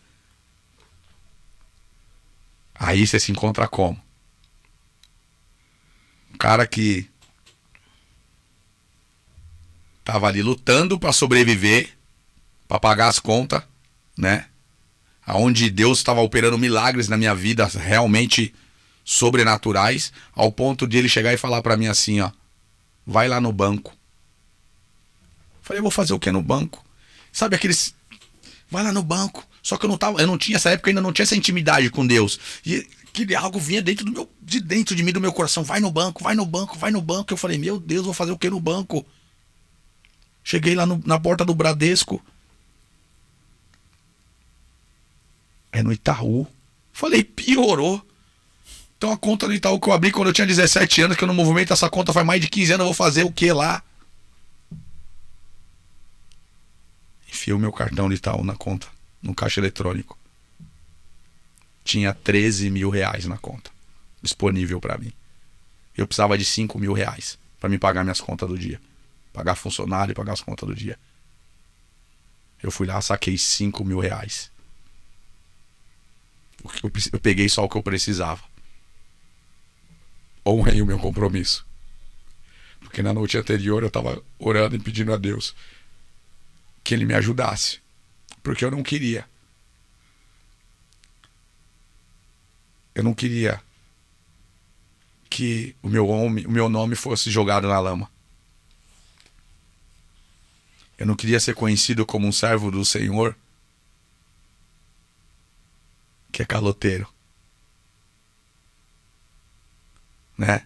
Aí você se encontra como? Um cara que tava ali lutando para sobreviver, para pagar as contas, né? Aonde Deus estava operando milagres na minha vida, realmente sobrenaturais, ao ponto de ele chegar e falar para mim assim, ó, vai lá no banco. Falei, eu vou fazer o que no banco? Sabe aqueles, vai lá no banco. Só que eu não tinha essa época, ainda não tinha essa intimidade com Deus. E que algo vinha dentro de mim, do meu coração, vai no banco, vai no banco, vai no banco. Eu falei, meu Deus, vou fazer o que no banco? Cheguei lá na porta do Bradesco. É no Itaú. Falei, piorou. Então a conta do Itaú que eu abri quando eu tinha 17 anos, que eu não movimento essa conta faz mais de 15 anos, eu vou fazer o que lá? Enfiei o meu cartão do Itaú na conta, no caixa eletrônico. Tinha 13 mil reais na conta, disponível para mim. Eu precisava de 5 mil reais para me pagar minhas contas do dia. Pagar funcionário e pagar as contas do dia. Eu fui lá, saquei 5 mil reais. Eu peguei só o que eu precisava. Honrei o meu compromisso. Porque na noite anterior eu estava orando e pedindo a Deus que Ele me ajudasse. Porque eu não queria. Eu não queria que o meu nome fosse jogado na lama. Eu não queria ser conhecido como um servo do Senhor que é caloteiro, né?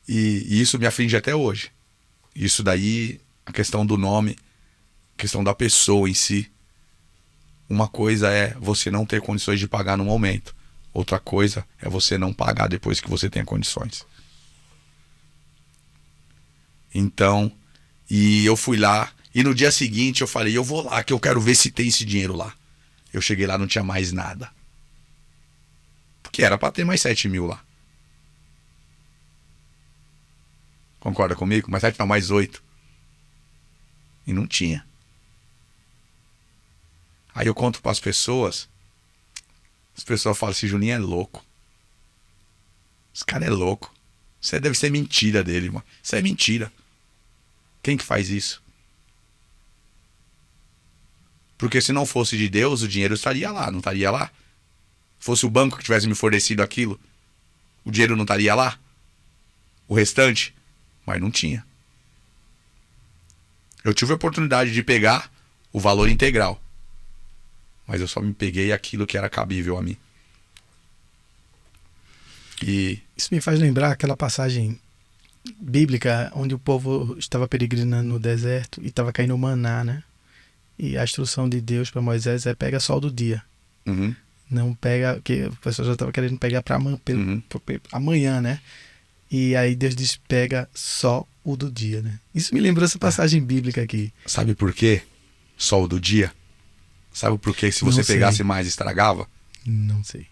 E isso me aflige até hoje. Isso daí, a questão do nome, a questão da pessoa em si. Uma coisa é você não ter condições de pagar no momento. Outra coisa é você não pagar depois que você tenha condições. Então, e eu fui lá, e no dia seguinte eu falei, eu vou lá que eu quero ver se tem esse dinheiro lá. Eu cheguei lá, não tinha mais nada. Porque era para ter mais 7 mil lá. Concorda comigo? Mais 7 não, mais 8. E não tinha. Aí eu conto para as pessoas falam assim, Juninho é louco. Esse cara é louco. Isso deve ser mentira dele, mano. Isso é mentira. Quem que faz isso? Porque se não fosse de Deus, o dinheiro estaria lá, não estaria lá? Fosse o banco que tivesse me fornecido aquilo, o dinheiro não estaria lá? O restante? mas não tinha. Eu tive a oportunidade de pegar o valor integral, mas eu só me peguei aquilo que era cabível a mim. E Isso me faz lembrar aquela passagem bíblica onde o povo estava peregrinando no deserto e estava caindo maná, né? E a instrução de Deus para Moisés é: pega só o do dia. uhum, Não pega, porque o pessoal já estava querendo pegar para uhum. amanhã, né? E aí Deus diz: pega só o do dia, né? Isso me lembrou essa passagem bíblica aqui. Sabe por quê? Só o do dia. Sabe por quê? Se Não você sei. pegasse mais, estragava? Não sei.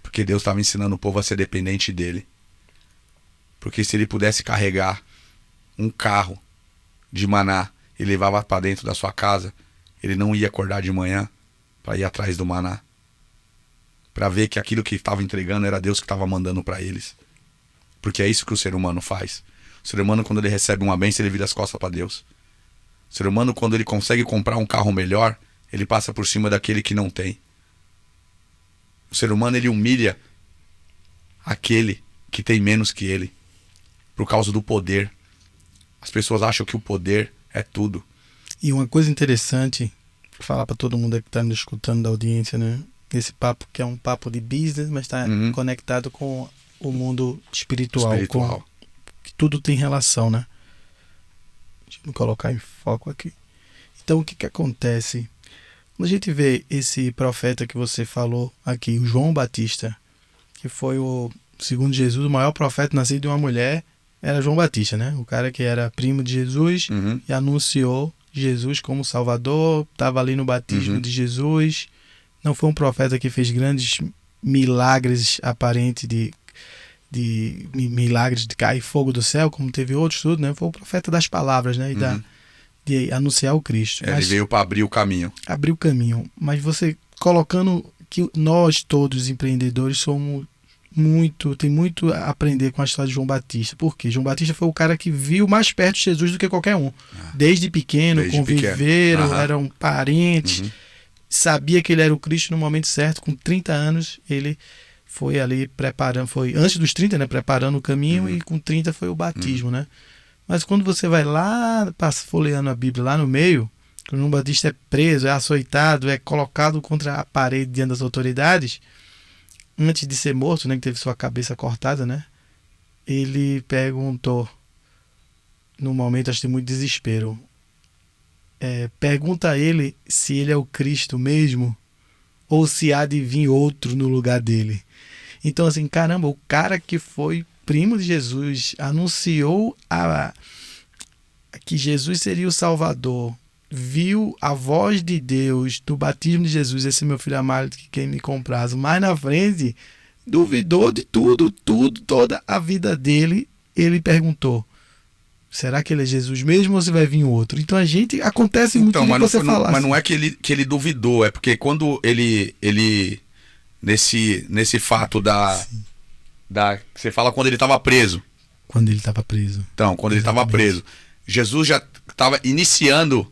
Porque Deus estava ensinando o povo a ser dependente dele. Porque se ele pudesse carregar um carro de maná e levava para dentro da sua casa, ele não ia acordar de manhã para ir atrás do maná, para ver que aquilo que estava entregando era Deus que estava mandando para eles. Porque é isso que o ser humano faz. O ser humano, quando ele recebe uma bênção, ele vira as costas para Deus. O ser humano, quando ele consegue comprar um carro melhor, ele passa por cima daquele que não tem. O ser humano, ele humilha aquele que tem menos que ele, por causa do poder. As pessoas acham que o poder é tudo. E uma coisa interessante, vou falar para todo mundo que está nos escutando da audiência, né? Esse papo que é um papo de business, mas está conectado com o mundo espiritual. Que tudo tem relação, né? Deixa eu me colocar em foco aqui. Então, o que acontece? Quando a gente vê esse profeta que você falou aqui, o João Batista, que foi segundo Jesus, o maior profeta nascido de uma mulher, era João Batista, né? O cara que era primo de Jesus e anunciou Jesus como Salvador, estava ali no batismo de Jesus. Não foi um profeta que fez grandes milagres aparentes de milagres de cair fogo do céu, como teve outros, tudo, né? Foi o profeta das palavras, né? De anunciar o Cristo. Ele veio para abrir o caminho. Abrir o caminho. Mas você colocando que nós todos empreendedores somos tem muito a aprender com a história de João Batista. Por quê? João Batista foi o cara que viu mais perto de Jesus do que qualquer um. Desde pequeno, conviveram, eram parentes, sabia que ele era o Cristo no momento certo. Com 30 anos, ele foi ali preparando, foi antes dos 30, né, preparando o caminho, e com 30 foi o batismo, né? Mas quando você vai lá, folheando a Bíblia lá no meio, quando João Batista é preso, é açoitado, é colocado contra a parede diante das autoridades, antes de ser morto, né, que teve sua cabeça cortada, né? Ele perguntou, no momento, acho que tem muito desespero, pergunta a ele se ele é o Cristo mesmo ou se há de vir outro no lugar dele. Então, assim, caramba, o cara que foi primo de Jesus, anunciou que Jesus seria o Salvador, viu a voz de Deus do batismo de Jesus, esse meu filho amado que quem me compraz, mais na frente, duvidou de tudo, toda a vida dele. Ele perguntou: será que ele é Jesus mesmo ou se vai vir outro? Então a gente, acontece muito que você fala. Mas não é que ele duvidou, é porque quando ele nesse fato você fala quando ele estava preso. Quando ele estava preso. Então, quando ele estava preso, Jesus já estava iniciando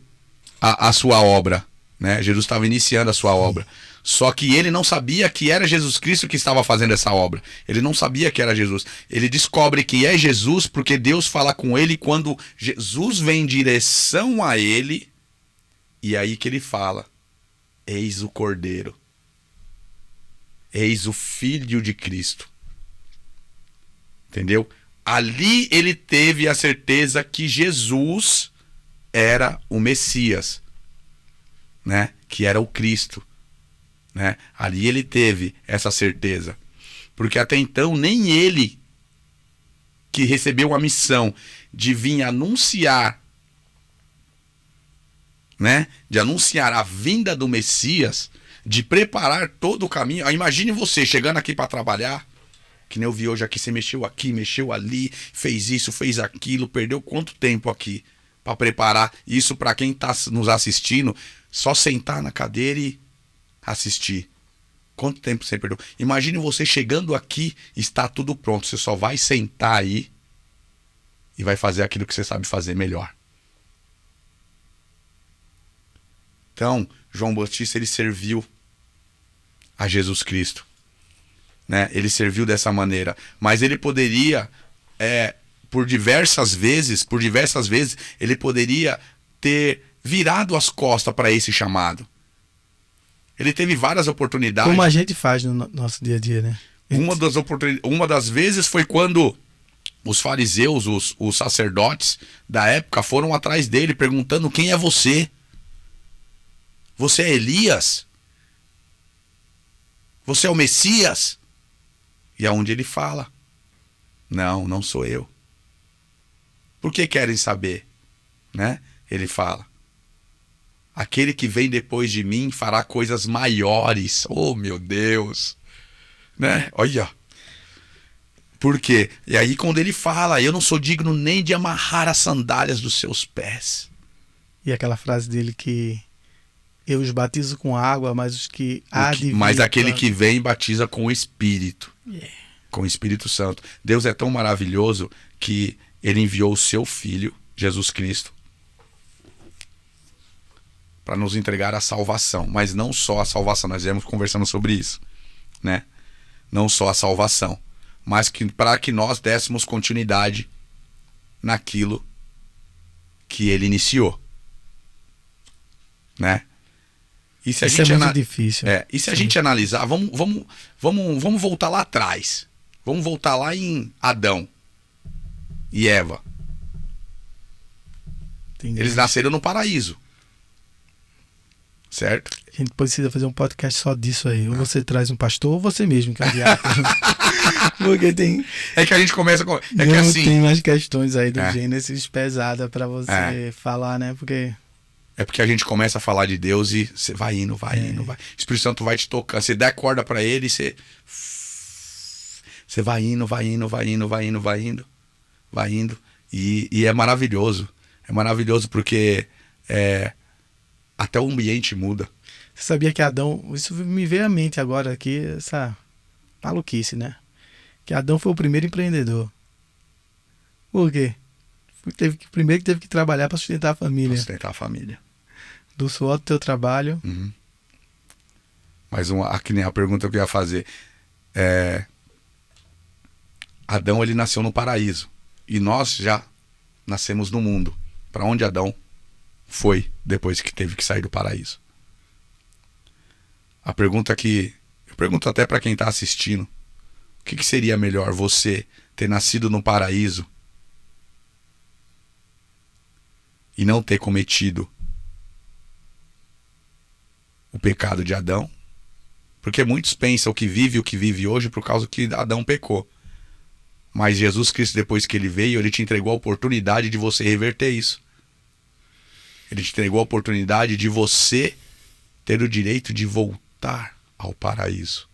a sua obra, né? Jesus estava iniciando a sua obra. Só que ele não sabia que era Jesus Cristo que estava fazendo essa obra. Ele não sabia que era Jesus. Ele descobre que é Jesus porque Deus fala com ele quando Jesus vem em direção a ele. E aí que ele fala: eis o Cordeiro. Eis o Filho de Cristo. Entendeu? Ali ele teve a certeza que Jesus era o Messias, né? Que era o Cristo, né? Ali ele teve essa certeza, porque até então nem ele, que recebeu a missão de vir anunciar, né? De anunciar a vinda do Messias, de preparar todo o caminho. Imagine você chegando aqui para trabalhar, que nem eu vi hoje aqui, você mexeu aqui, mexeu ali, fez isso, fez aquilo, perdeu quanto tempo aqui para preparar isso para quem está nos assistindo, só sentar na cadeira e assistir. Quanto tempo você perdeu? Imagine você chegando aqui, está tudo pronto, você só vai sentar aí e vai fazer aquilo que você sabe fazer melhor. Então, João Batista, ele serviu a Jesus Cristo, né? Ele serviu dessa maneira, mas ele poderia por diversas vezes, ele poderia ter virado as costas para esse chamado. Ele teve várias oportunidades. Como a gente faz no nosso dia a dia, né? Uma das vezes foi quando os fariseus, os sacerdotes da época foram atrás dele perguntando: quem é você? Você é Elias? Você é o Messias? E aonde ele fala: não, não sou eu. Por que querem saber? Né? Ele fala: aquele que vem depois de mim fará coisas maiores. Oh, meu Deus! Né? Olha. Por quê? E aí quando ele fala: eu não sou digno nem de amarrar as sandálias dos seus pés. E aquela frase dele que eu os batizo com água, mas os que há de vir... Mas aquele que vem batiza com o Espírito. Yeah. Com o Espírito Santo. Deus é tão maravilhoso que ele enviou o seu Filho, Jesus Cristo, para nos entregar a salvação. Mas não só a salvação, nós viemos conversando sobre isso, né? Não só a salvação, mas para que nós dessemos continuidade naquilo que ele iniciou, né? E se a gente é muito difícil. E se a gente analisar, vamos voltar lá atrás. Vamos voltar lá em Adão e Eva. Entendi. Eles nasceram no paraíso. Certo? A gente precisa fazer um podcast só disso aí. Ou você traz um pastor, ou você mesmo, que é diácono. Porque tem... É que a gente começa com... É que assim... Tem mais questões aí do Gênesis pesada pra você falar, né? Porque... É porque a gente começa a falar de Deus e você vai indo, vai. O Espírito Santo vai te tocando. Você dá a corda pra ele e você vai indo. E é maravilhoso. É maravilhoso porque até o ambiente muda. Você sabia que Adão... Isso me veio à mente agora aqui, essa maluquice, né? Que Adão foi o primeiro empreendedor. Por quê? Primeiro que teve que trabalhar para sustentar a família. Do suor do teu trabalho. Uhum. Mas aqui nem a pergunta que eu ia fazer. Adão, ele nasceu no paraíso. E nós já nascemos no mundo. Para onde Adão foi depois que teve que sair do paraíso? A pergunta que... Eu pergunto até para quem está assistindo. O que seria melhor? Você ter nascido no paraíso e não ter cometido o pecado de Adão? Porque muitos pensam que vive o que vive hoje por causa que Adão pecou. Mas Jesus Cristo, depois que ele veio, ele te entregou a oportunidade de você reverter isso. Ele te entregou a oportunidade de você ter o direito de voltar ao paraíso.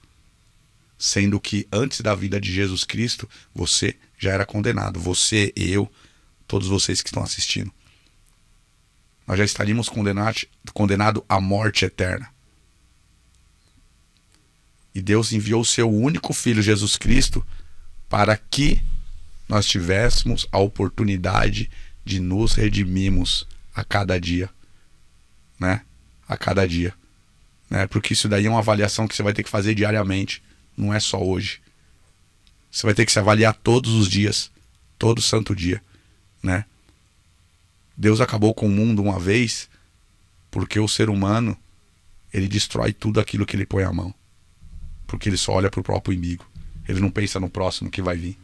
Sendo que antes da vida de Jesus Cristo, você já era condenado. Você, eu, todos vocês que estão assistindo. Nós já estaríamos condenados à morte eterna. E Deus enviou o seu único Filho, Jesus Cristo, para que nós tivéssemos a oportunidade de nos redimirmos a cada dia. Né? A cada dia. Né? Porque isso daí é uma avaliação que você vai ter que fazer diariamente. Não é só hoje. Você vai ter que se avaliar todos os dias. Todo santo dia. Né? Deus acabou com o mundo uma vez porque o ser humano, ele destrói tudo aquilo que ele põe a mão. Porque ele só olha para o próprio umbigo. Ele não pensa no próximo que vai vir.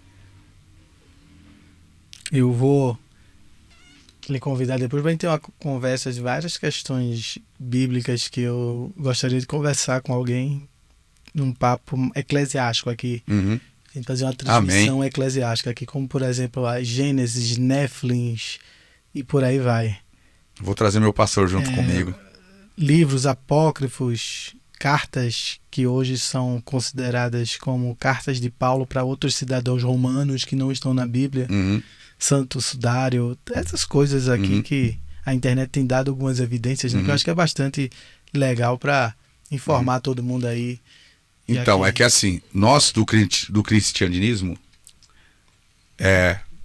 Eu vou lhe convidar depois para a gente ter uma conversa de várias questões bíblicas que eu gostaria de conversar com alguém num papo eclesiástico aqui. Uhum. A gente fazer uma transmissão Amém. eclesiástica aqui, como por exemplo a Gênesis, Néflins e por aí vai. Vou trazer meu pastor junto comigo. Livros apócrifos, cartas que hoje são consideradas como cartas de Paulo para outros cidadãos romanos que não estão na Bíblia. Uhum. Santo Sudário, essas coisas aqui que a internet tem dado algumas evidências, né, que eu acho que é bastante legal para informar todo mundo aí. Então, aqui... é que assim, nós do cristianismo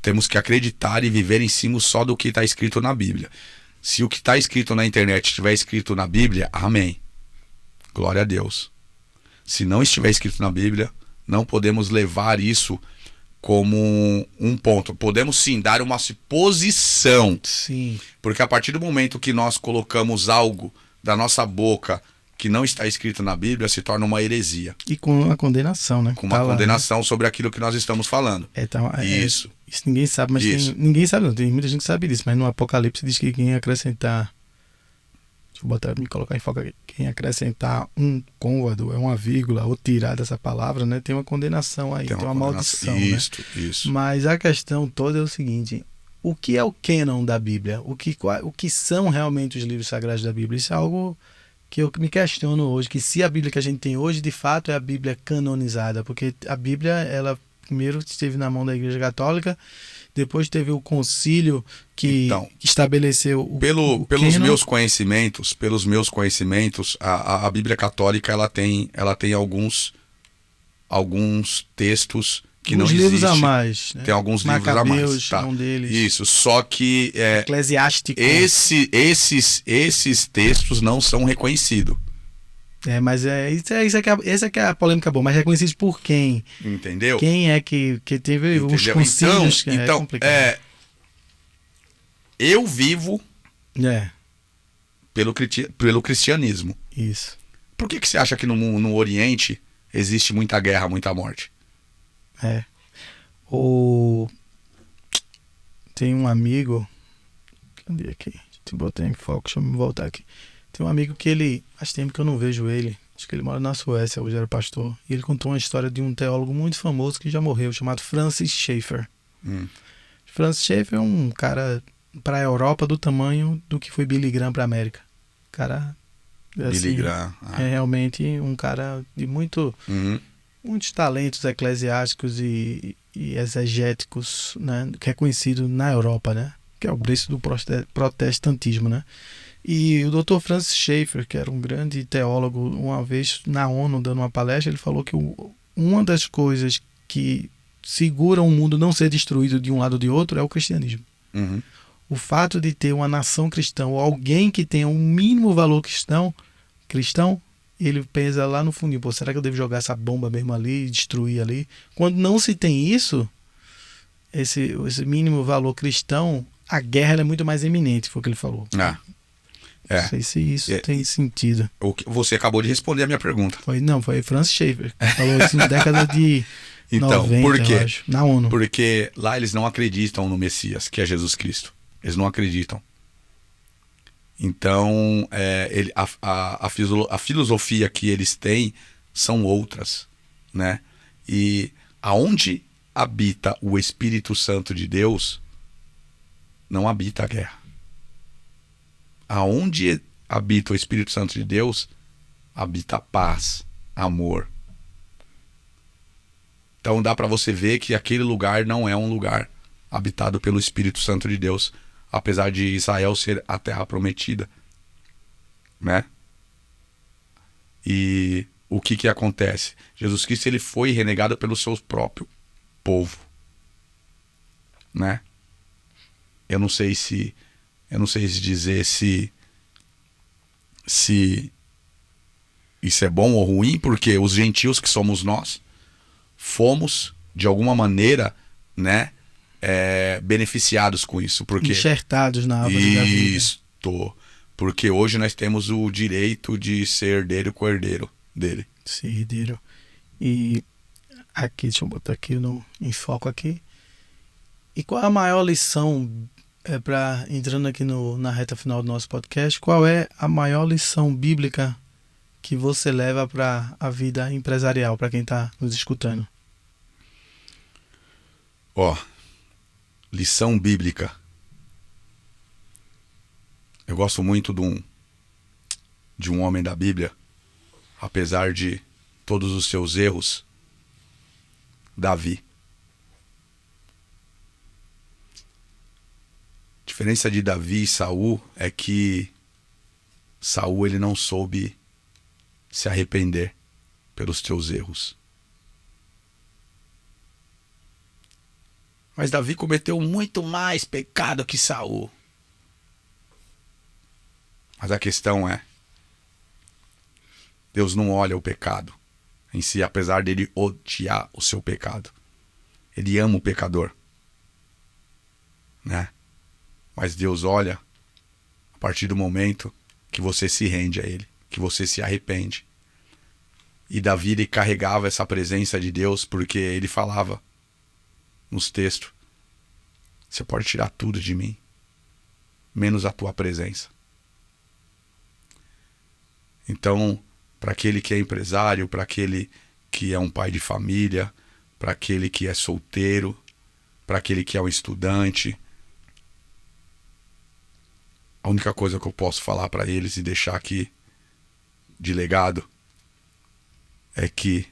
temos que acreditar e viver em cima só do que está escrito na Bíblia. Se o que está escrito na internet estiver escrito na Bíblia, amém. Glória a Deus. Se não estiver escrito na Bíblia, não podemos levar isso como um ponto. Podemos sim dar uma posição. Sim. Porque a partir do momento que nós colocamos algo da nossa boca que não está escrito na Bíblia, se torna uma heresia. E com uma condenação, né? Com uma condenação sobre aquilo que nós estamos falando. Isso. Isso ninguém sabe, mas ninguém sabe não. Tem muita gente que sabe disso, mas no Apocalipse diz que quem acrescentar... Deixa eu me colocar em foco aqui. Quem acrescentar um côvado, é uma vírgula, ou tirar dessa palavra, né? Tem uma condenação aí, tem uma maldição, isso, né? Isso. Mas a questão toda é o seguinte: o que é o cânon da Bíblia? O que são realmente os livros sagrados da Bíblia? Isso é algo que eu me questiono hoje, que se a Bíblia que a gente tem hoje, de fato, é a Bíblia canonizada, porque a Bíblia, ela primeiro esteve na mão da Igreja Católica, depois teve o concílio que estabeleceu pelos meus conhecimentos, a Bíblia Católica ela tem alguns textos que não existem. Livros a mais, né? Tem alguns livros a mais. Um deles. Isso, só que eclesiástico. Esses textos não são reconhecidos. Mas essa é que é a polêmica boa. Mas reconhecidos por quem? Entendeu? Quem é que teve os concílios? Então, eu vivo pelo cristianismo. Isso. Por que você acha que no Oriente existe muita guerra, muita morte? Tem um amigo... Cadê aqui? Te botei em foco, deixa eu me voltar aqui. Tem um amigo que ele... Faz tempo que eu não vejo ele. Acho que ele mora na Suécia, hoje era pastor. E ele contou uma história de um teólogo muito famoso que já morreu, chamado Francis Schaeffer. Francis Schaeffer é um cara para a Europa do tamanho do que foi Billy Graham para a América. Cara... Billy Graham. É realmente um cara de muitos talentos eclesiásticos e exegéticos, né? Reconhecido na Europa, né? Que é o berço do protestantismo, né? E o Dr. Francis Schaeffer, que era um grande teólogo, uma vez na ONU dando uma palestra, ele falou que uma das coisas que segura o mundo não ser destruído de um lado ou de outro é o cristianismo. O fato de ter uma nação cristã ou alguém que tenha um mínimo valor cristão, ele pensa lá no fundinho, pô, será que eu devo jogar essa bomba mesmo ali e destruir ali? Quando não se tem isso, esse mínimo valor cristão, a guerra é muito mais eminente, foi o que ele falou. Não sei se isso tem sentido. Você acabou de responder a minha pergunta. Foi Francis Schaeffer que falou isso na década de 90, por quê? Eu acho, na ONU. Porque lá eles não acreditam no Messias, que é Jesus Cristo. Eles não acreditam. Então, a filosofia que eles têm são outras, né? E aonde habita o Espírito Santo de Deus, não habita a guerra. Aonde habita o Espírito Santo de Deus, habita paz, amor. Então dá para você ver que aquele lugar não é um lugar habitado pelo Espírito Santo de Deus, apesar de Israel ser a terra prometida, né? E o que acontece? Jesus Cristo ele foi renegado pelo seu próprio povo, né? Eu não sei dizer se isso é bom ou ruim, porque os gentios que somos nós fomos de alguma maneira, né, beneficiados com isso, porque enxertados na árvore da vida. Isto, porque hoje nós temos o direito de ser herdeiro e co-herdeiro dele. Ser herdeiro. E aqui, deixa eu botar aqui em foco aqui. E qual é a maior lição, entrando aqui na reta final do nosso podcast, qual é a maior lição bíblica que você leva para a vida empresarial, para quem está nos escutando? Lição bíblica. Eu gosto muito de um homem da Bíblia, apesar de todos os seus erros, Davi. A diferença de Davi e Saul é que Saul ele não soube se arrepender pelos seus erros. Mas Davi cometeu muito mais pecado que Saul. Mas a questão é, Deus não olha o pecado em si, apesar dele odiar o seu pecado. Ele ama o pecador, né? Mas Deus olha a partir do momento que você se rende a Ele, que você se arrepende. E Davi, ele carregava essa presença de Deus, porque ele falava nos textos: você pode tirar tudo de mim, menos a tua presença. Então, para aquele que é empresário, para aquele que é um pai de família, para aquele que é solteiro, para aquele que é um estudante, a única coisa que eu posso falar para eles e deixar aqui de legado é que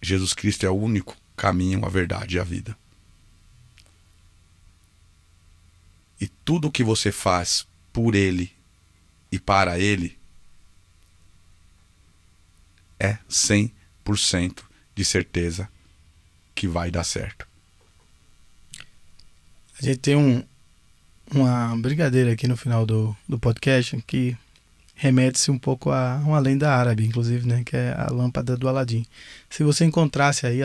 Jesus Cristo é o único caminho, a verdade e a vida. E tudo que você faz por Ele e para Ele é 100% de certeza que vai dar certo. A gente tem uma brincadeira aqui no final do podcast que remete-se um pouco a uma lenda árabe, inclusive, né? Que é a lâmpada do Aladim. Se você encontrasse aí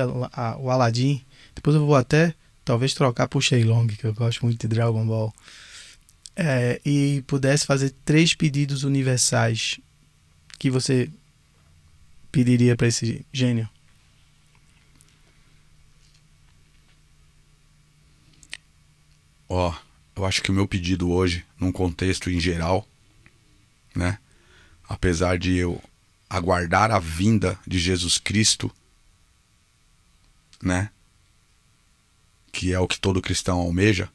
o Aladim, depois eu vou até talvez trocar por Shenlong, que eu gosto muito de Dragon Ball, e pudesse fazer 3 pedidos universais, que você pediria para esse gênio? Eu acho que o meu pedido hoje, num contexto em geral, né? Apesar de eu aguardar a vinda de Jesus Cristo, né? Que é o que todo cristão almeja,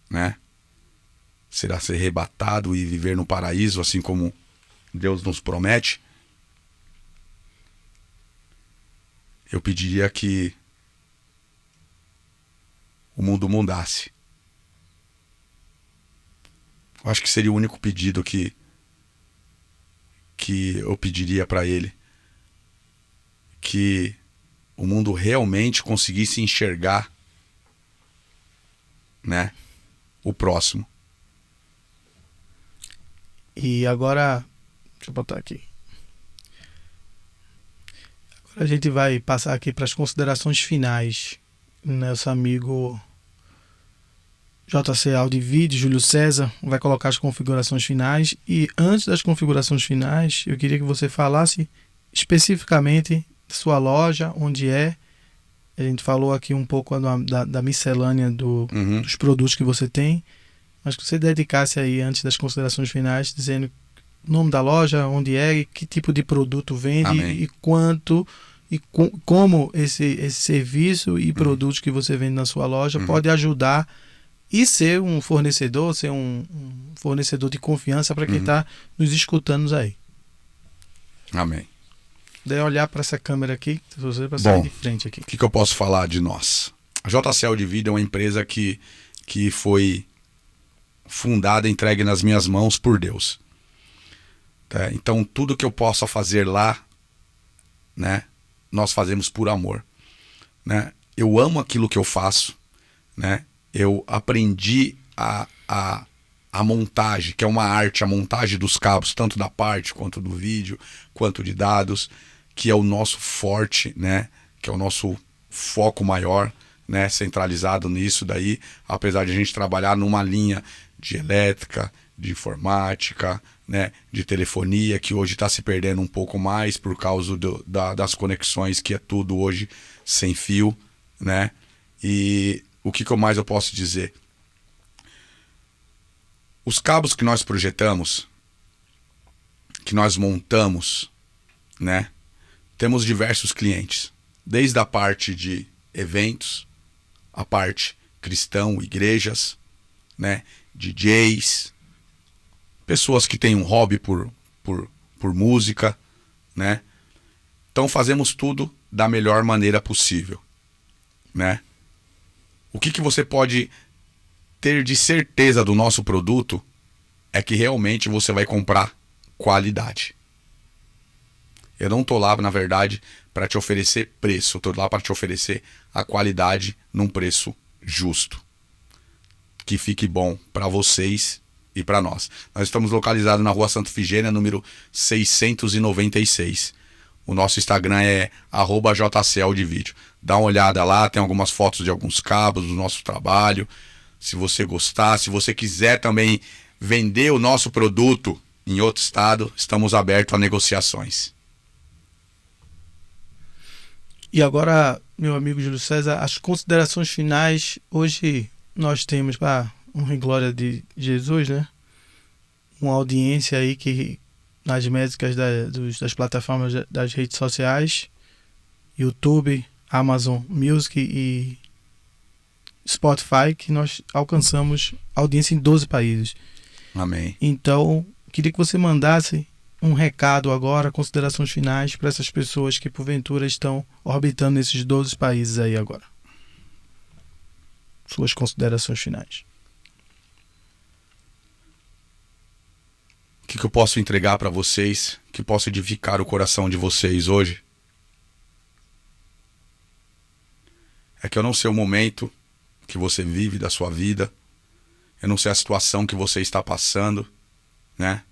né? Será ser arrebatado e viver no paraíso, assim como Deus nos promete. Eu pediria que o mundo mudasse. Eu acho que seria o único pedido que eu pediria para Ele. Que o mundo realmente conseguisse enxergar, né, o próximo. E agora, deixa eu botar aqui. Agora a gente vai passar aqui para as considerações finais. Nosso amigo JC Áudio e Vídeo, Júlio César, vai colocar as configurações finais. E antes das configurações finais, eu queria que você falasse especificamente da sua loja, onde é. A gente falou aqui um pouco da miscelânea dos produtos que você tem, mas que você dedicasse aí, antes das considerações finais, dizendo o nome da loja, onde é, que tipo de produto vende. Amém. E quanto e como esse serviço e produtos que você vende na sua loja pode ajudar e ser um fornecedor, fornecedor de confiança para quem está nos escutando aí. Amém. Daí olhar para essa câmera aqui, você para sair de frente aqui. O que eu posso falar de nós? A JC Áudio e Vídeo é uma empresa que foi fundada, entregue nas minhas mãos por Deus. Tá? Então tudo que eu possa fazer lá, né, nós fazemos por amor. Né? Eu amo aquilo que eu faço, né? Eu aprendi a montagem, que é uma arte, a montagem dos cabos, tanto da parte, quanto do vídeo, quanto de dados, que é o nosso forte, né? Que é o nosso foco maior, né? Centralizado nisso daí, apesar de a gente trabalhar numa linha de elétrica, de informática, né? De telefonia, que hoje está se perdendo um pouco mais por causa das conexões, que é tudo hoje sem fio, né? E o que mais eu posso dizer? Os cabos que nós projetamos, que nós montamos, né? Temos diversos clientes, desde a parte de eventos, a parte cristão, igrejas, né? DJs, pessoas que têm um hobby por música, né? Então fazemos tudo da melhor maneira possível, né? O que você pode ter de certeza do nosso produto é que realmente você vai comprar qualidade. Eu não tô lá, na verdade, para te oferecer preço. Eu tô lá para te oferecer a qualidade num preço justo, que fique bom para vocês e para nós. Nós estamos localizados na Rua Santa Efigênia, número 696. O nosso Instagram é @JCL de vídeo. Dá uma olhada lá, tem algumas fotos de alguns cabos do nosso trabalho. Se você gostar, se você quiser também vender o nosso produto em outro estado, estamos abertos a negociações. E agora, meu amigo Júlio César, as considerações finais. Hoje nós temos, para honra e glória de Jesus, né? Uma audiência aí que nas métricas das plataformas das redes sociais, YouTube, Amazon Music e Spotify, que nós alcançamos audiência em 12 países. Amém. Então, queria que você mandasse um recado agora, considerações finais para essas pessoas que porventura estão orbitando nesses 12 países aí agora. Suas considerações finais. O que eu posso entregar para vocês, que posso edificar o coração de vocês hoje? É que eu não sei o momento que você vive da sua vida, eu não sei a situação que você está passando, né?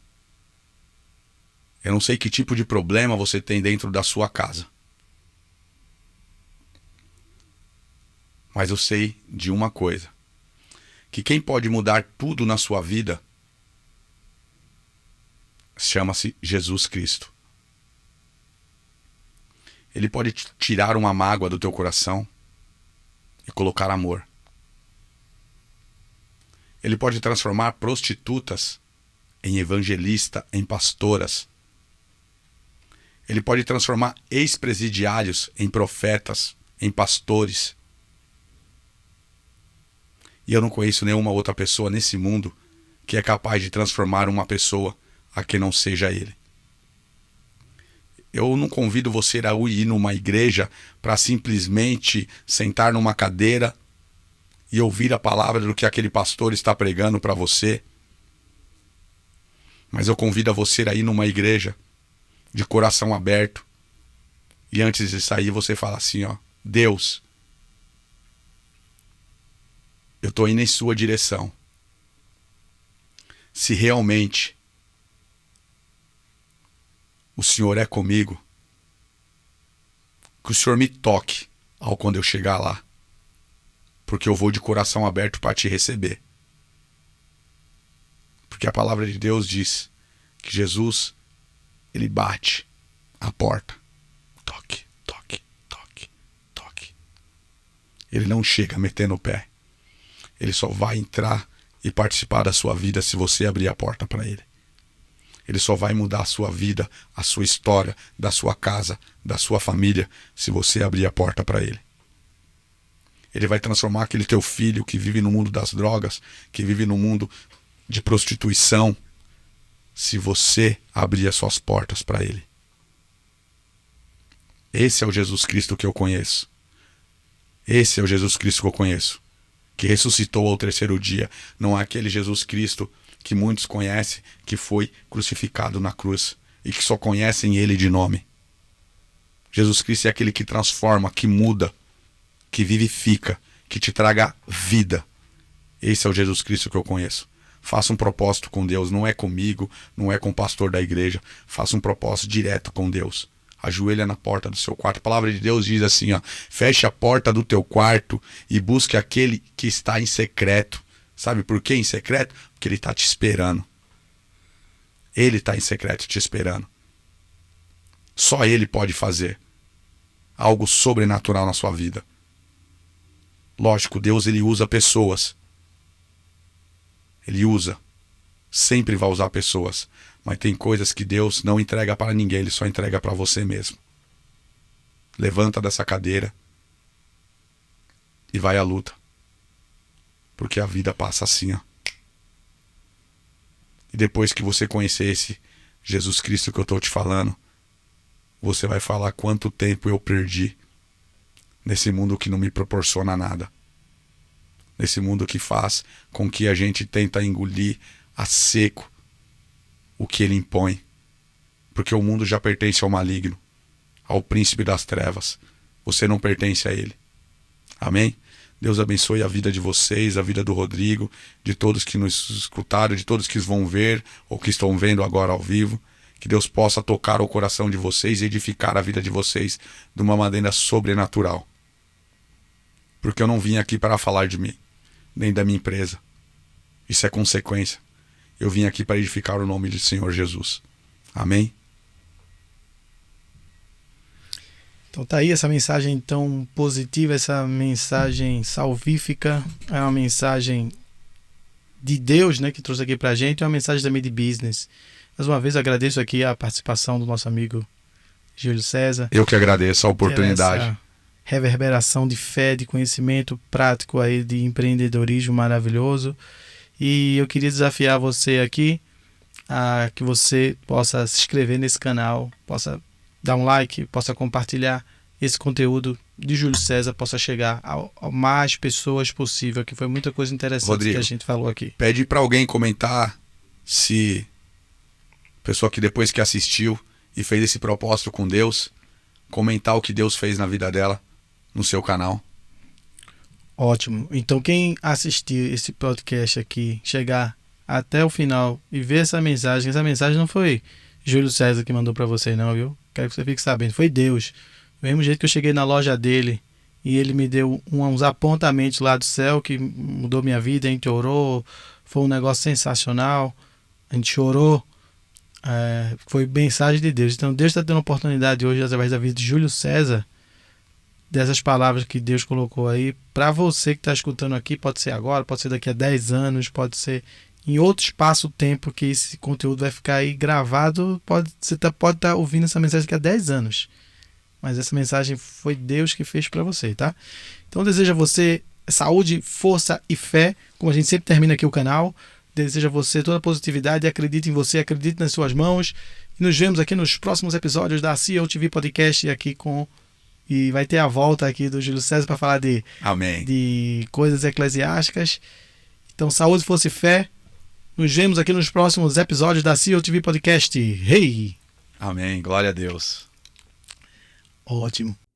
Eu não sei que tipo de problema você tem dentro da sua casa. Mas eu sei de uma coisa, que quem pode mudar tudo na sua vida chama-se Jesus Cristo. Ele pode tirar uma mágoa do teu coração e colocar amor. Ele pode transformar prostitutas em evangelista, em pastoras. Ele pode transformar ex-presidiários em profetas, em pastores. E eu não conheço nenhuma outra pessoa nesse mundo que é capaz de transformar uma pessoa a que não seja ele. Eu não convido você a ir numa igreja para simplesmente sentar numa cadeira e ouvir a palavra do que aquele pastor está pregando para você. Mas eu convido você a ir numa igreja de coração aberto e antes de sair você fala assim, ó: Deus, eu estou indo em sua direção. Se realmente o Senhor é comigo, que o Senhor me toque ao quando eu chegar lá, porque eu vou de coração aberto para te receber. Porque a palavra de Deus diz que Jesus, ele bate a porta. Toque, toque, toque, toque. Ele não chega metendo o pé. Ele só vai entrar e participar da sua vida se você abrir a porta para ele. Ele só vai mudar a sua vida, a sua história, da sua casa, da sua família, se você abrir a porta para ele. Ele vai transformar aquele teu filho que vive no mundo das drogas, que vive no mundo de prostituição, se você abrir as suas portas para ele. Esse é o Jesus Cristo que eu conheço. Esse é o Jesus Cristo que eu conheço, que ressuscitou ao terceiro dia. Não é aquele Jesus Cristo que muitos conhecem, que foi crucificado na cruz e que só conhecem ele de nome. Jesus Cristo é aquele que transforma, que muda, que vivifica, que te traga vida. Esse é o Jesus Cristo que eu conheço. Faça um propósito com Deus, não é comigo, não é com o pastor da igreja. Faça um propósito direto com Deus. Ajoelha na porta do seu quarto. A palavra de Deus diz assim, ó: feche a porta do teu quarto e busque aquele que está em secreto. Sabe por que em secreto? Porque ele está te esperando. Ele está em secreto te esperando. Só ele pode fazer algo sobrenatural na sua vida. Lógico, Deus, ele usa pessoas. Ele usa. Sempre vai usar pessoas. Mas tem coisas que Deus não entrega para ninguém, ele só entrega para você mesmo. Levanta dessa cadeira e vai à luta. Porque a vida passa assim, ó. E depois que você conhecer esse Jesus Cristo que eu estou te falando, você vai falar quanto tempo eu perdi nesse mundo que não me proporciona nada. Nesse mundo que faz com que a gente tenta engolir a seco o que ele impõe. Porque o mundo já pertence ao maligno, ao príncipe das trevas. Você não pertence a ele. Amém? Deus abençoe a vida de vocês, a vida do Rodrigo, de todos que nos escutaram, de todos que vão ver ou que estão vendo agora ao vivo. Que Deus possa tocar o coração de vocês e edificar a vida de vocês de uma maneira sobrenatural. Porque eu não vim aqui para falar de mim, nem da minha empresa. Isso é consequência. Eu vim aqui para edificar o nome do Senhor Jesus. Amém? Então tá aí essa mensagem tão positiva, essa mensagem salvífica, é uma mensagem de Deus, né, que trouxe aqui pra gente, é uma mensagem também de business. Mais uma vez agradeço aqui a participação do nosso amigo Júlio César. Eu que agradeço a oportunidade. Essa reverberação de fé, de conhecimento prático aí, de empreendedorismo maravilhoso. E eu queria desafiar você aqui a que você possa se inscrever nesse canal, possa dar um like, possa compartilhar esse conteúdo de Júlio César, possa chegar a mais pessoas possível, que foi muita coisa interessante, Rodrigo, que a gente falou aqui. Pede para alguém comentar se pessoa que depois que assistiu e fez esse propósito com Deus, comentar o que Deus fez na vida dela no seu canal. Ótimo. Então quem assistir esse podcast aqui, chegar até o final e ver essa mensagem não foi Júlio César que mandou para você não, viu? Quero que você fique sabendo, foi Deus. Do mesmo jeito que eu cheguei na loja dele e ele me deu uns apontamentos lá do céu que mudou minha vida, a gente orou, foi um negócio sensacional, a gente chorou, foi mensagem de Deus. Então Deus está dando a oportunidade hoje, através da vida de Júlio César, dessas palavras que Deus colocou aí, para você que está escutando aqui, pode ser agora, pode ser daqui a 10 anos, pode ser em outro espaço-tempo que esse conteúdo vai ficar aí gravado, você pode estar ouvindo essa mensagem daqui a 10 anos. Mas essa mensagem foi Deus que fez para você, tá? Então desejo a você saúde, força e fé, como a gente sempre termina aqui o canal. Desejo a você toda a positividade, acredite em você, acredite nas suas mãos. E nos vemos aqui nos próximos episódios da COTV Podcast aqui e vai ter a volta aqui do Júlio César para falar Amém. de coisas eclesiásticas. Então saúde, força e fé. Nos vemos aqui nos próximos episódios da COTV Podcast. Hey! Amém. Glória a Deus. Ótimo.